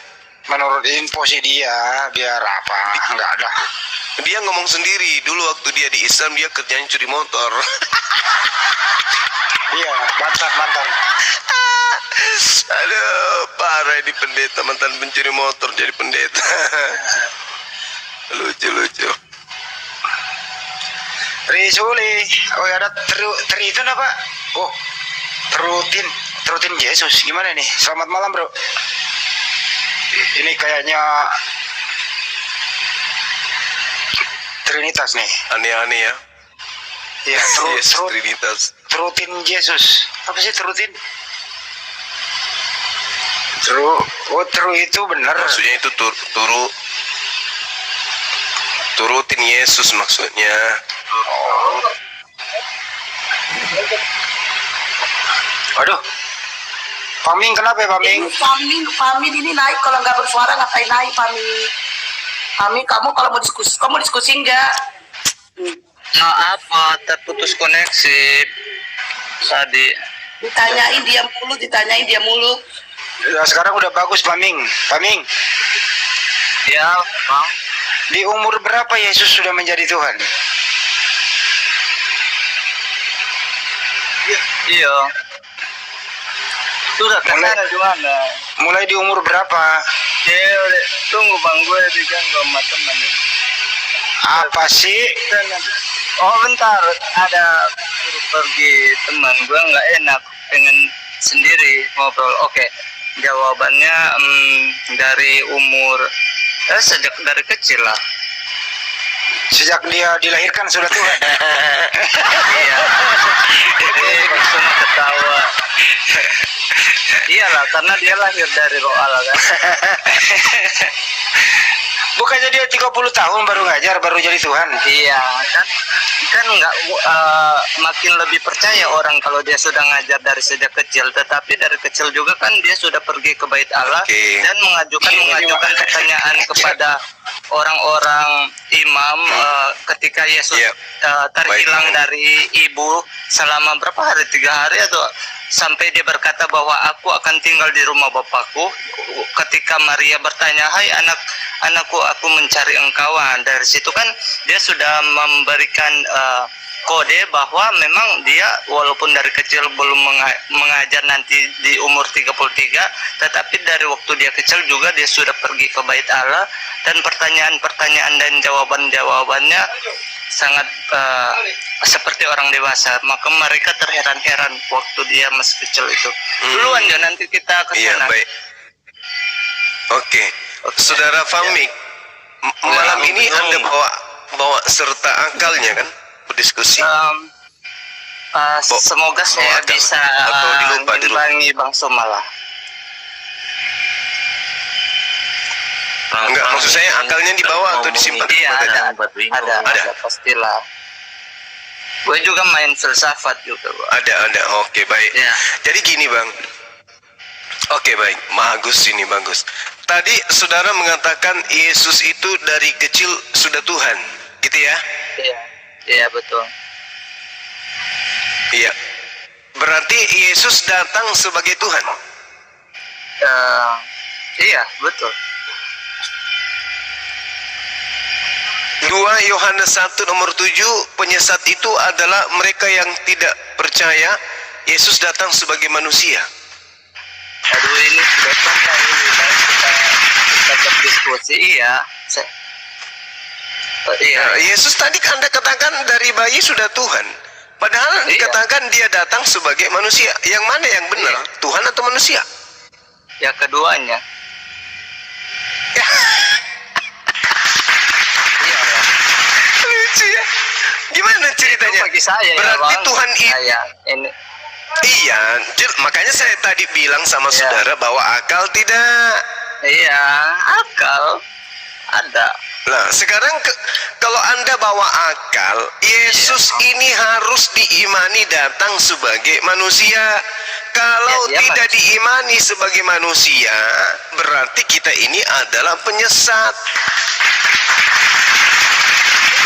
Menurut info sih dia, biar apa? Enggak ada. Dia ngomong sendiri, dulu waktu dia di Islam dia kerjanya curi motor. Iya, mantan. Aduh, parah ini pendeta, mantan pencuri motor jadi pendeta. Lucu. Risuli. Oh, ada itu apa? Oh, terutin Yesus. Gimana nih? Selamat malam, bro. Ini kayaknya Trinitas nih. Aneh-aneh ya. Iya, Yes, Trinitas. terutin Yesus. Apa sih terutin? Teru itu benar. Maksudnya itu turutin Yesus maksudnya. Waduh. Paming kenapa ya, Paming? Paming ini naik, kalau nggak bersuara ngapain naik Paming, kamu kalau mau diskusi enggak? Maaf, terputus koneksi tadi. Ditanyain dia mulu. Ya, sekarang udah bagus, Paming. Ya, Bang. Di umur berapa Yesus sudah menjadi Tuhan? Iya. Sudah kesana gimana? Mulai di umur berapa? Tunggu Bang, gue diganggu sama teman. Apa sih? Oh bentar, ada suruh pergi teman gue, nggak enak, pengen sendiri ngobrol. Oke, jawabannya dari umur sejak dari kecil lah. Sejak dia dilahirkan sudah Tuhan. Iya. Jadi semua ketawa. Iyalah, karena dia lahir dari roh Allah kan. Bukannya dia 30 tahun baru ngajar, baru jadi Tuhan. Iya kan nggak makin lebih percaya orang kalau dia sudah ngajar dari sejak kecil. Tetapi dari kecil juga kan dia sudah pergi ke bait Allah dan mengajukan pertanyaan kepada orang-orang imam ketika Yesus terhilang dari ibu selama berapa hari, 3 hari atau sampai dia berkata bahwa aku akan tinggal di rumah Bapakku. Ketika Maria bertanya, hai anakku, aku mencari engkau. Dari situ kan dia sudah memberikan kode bahwa memang dia walaupun dari kecil belum mengajar nanti di umur 33, tetapi dari waktu dia kecil juga dia sudah pergi ke bait Allah, dan pertanyaan-pertanyaan dan jawaban-jawabannya sangat seperti orang dewasa. Maka mereka terheran-heran waktu dia masih kecil itu. Duluan ya, nanti kita ke sana. Iya, baik. Oke. Saudara Famik, malam ini Anda bawa serta akalnya kan berdiskusi. Semoga saya akal. bisa Atau dilupa. mengimbangi Bang Somala. Enggak, maksud saya akalnya dibawa atau disimpan? Iya, ada, pastilah. Gue juga main filsafat juga, Bang. Ada. Oke, baik. Ya. Jadi gini, Bang. Oke, baik. Bagus. Tadi saudara mengatakan Yesus itu dari kecil sudah Tuhan, gitu ya? Iya, betul. Iya. Berarti Yesus datang sebagai Tuhan. Iya, betul. 2 Yohanes 1 nomor 7, penyesat itu adalah mereka yang tidak percaya Yesus datang sebagai manusia. Aduh, ini sudah panjang ini, baik kita berdiskusi. Iya. Iya. Nah, Yesus tadi Anda katakan dari bayi sudah Tuhan. Padahal Iya. dikatakan dia datang sebagai manusia. Yang mana yang benar? Iya. Tuhan atau manusia? Ya keduanya. Iya, Bang. Lucu ya. Gimana ceritanya? Bagi saya Berarti ya, Bang. Tuhan itu Saya ini iya, makanya saya tadi bilang sama Iya. saudara bahwa akal tidak. iya, akal ada. Nah, sekarang kalau Anda bawa akal, Yesus ini harus diimani datang sebagai manusia. Kalau Ya, dia tidak manusia. diimani sebagai manusia, berarti kita ini adalah penyesat.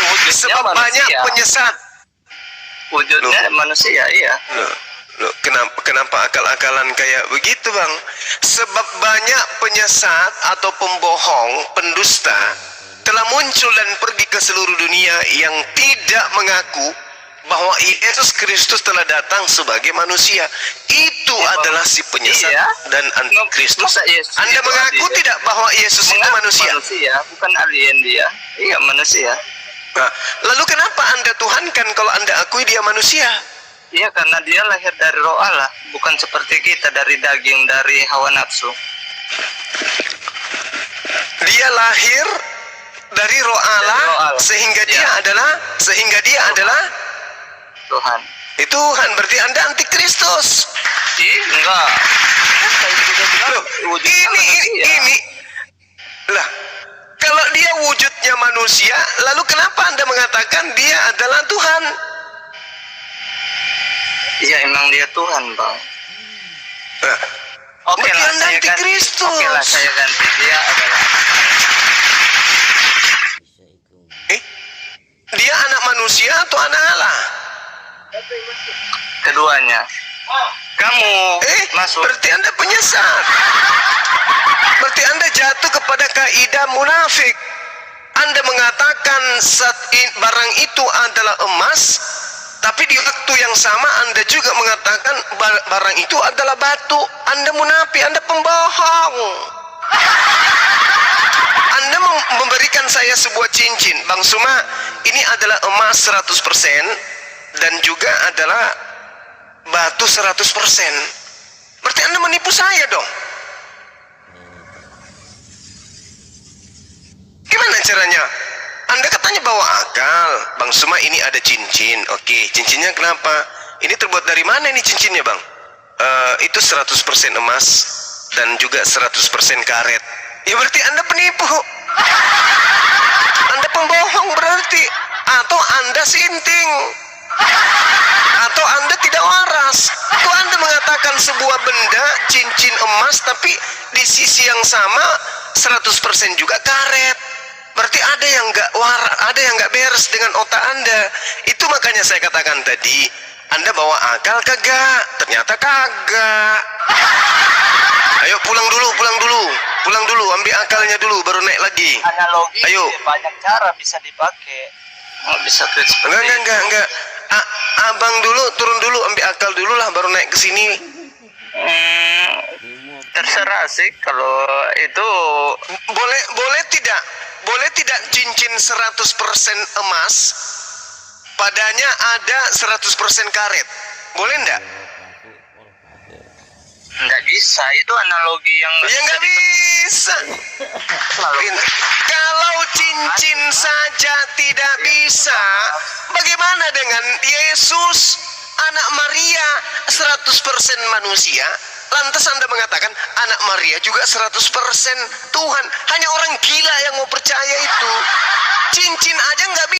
Wujudnya Sebab manusia. banyak penyesat. Wujudnya manusia, iya. Loh, kenapa akal-akalan kayak begitu, Bang? Sebab banyak penyesat atau pembohong, pendusta telah muncul dan pergi ke seluruh dunia yang tidak mengaku bahwa Yesus Kristus telah datang sebagai manusia. Itu Ya, Bang. adalah si penyesat Iya. dan antikristus. Masa Yesus Anda itu mengaku alien? tidak bahwa Yesus itu Mengaku manusia? manusia, bukan alien dia. Iya, manusia. Nah, lalu kenapa Anda tuhankan kalau Anda akui dia manusia? Iya, karena dia lahir dari roh Allah, bukan seperti kita dari daging, dari hawa nafsu. Dia lahir dari roh Allah, roh Allah. sehingga Ya. dia adalah Tuhan. Tuhan. Berarti Anda antikristus. Enggak. Saya sudah bilang, Loh, wujudnya manusia. ini lah, kalau dia wujudnya manusia, lalu kenapa Anda mengatakan dia adalah Tuhan? Iya, emang dia Tuhan, Bang. Nah, Oke berarti lah, Anda saya ganti. antikristus. Oke lah, saya ganti. Dia adalah Dia anak manusia atau anak Allah? keduanya. Kamu masuk. Berarti Anda penyesat. Berarti Anda jatuh kepada kaidah munafik. Anda mengatakan barang itu adalah emas, tapi di waktu yang sama Anda juga mengatakan barang itu adalah batu. Anda munafik, Anda pembohong. Anda memberikan saya sebuah cincin, Bang Suma, ini adalah emas 100% dan juga adalah batu 100%. Berarti Anda menipu saya dong. Gimana caranya? Anda katanya bawa akal, Bang Suma, ini ada cincin. Oke, cincinnya kenapa? Ini terbuat dari mana ini cincinnya, Bang? Itu 100% emas dan juga 100% karet. Ya berarti Anda penipu. Anda pembohong berarti. Atau Anda sinting. Atau Anda tidak waras. Atau Anda mengatakan sebuah benda cincin emas, tapi di sisi yang sama 100% juga karet. Berarti ada yang nggak beres dengan otak Anda. Itu makanya saya katakan tadi, Anda bawa akal kagak? Ternyata kagak. Ayo pulang dulu, ambil akalnya dulu, baru naik lagi. Analogi Ayo. banyak cara bisa dipakai. Bisa seperti Enggak. Abang dulu, turun dulu, ambil akal dulu lah, baru naik ke sini. Terserah sih kalau itu. Boleh tidak cincin 100% emas, padanya ada 100% karet? Boleh enggak? Nggak bisa, itu analogi yang Ya nggak bisa. Kalau cincin saja tidak bisa, bagaimana dengan Yesus, anak Maria, 100% manusia? Lantas Anda mengatakan anak Maria juga 100% Tuhan. Hanya orang gila yang mau percaya itu. Cincin aja nggak bisa.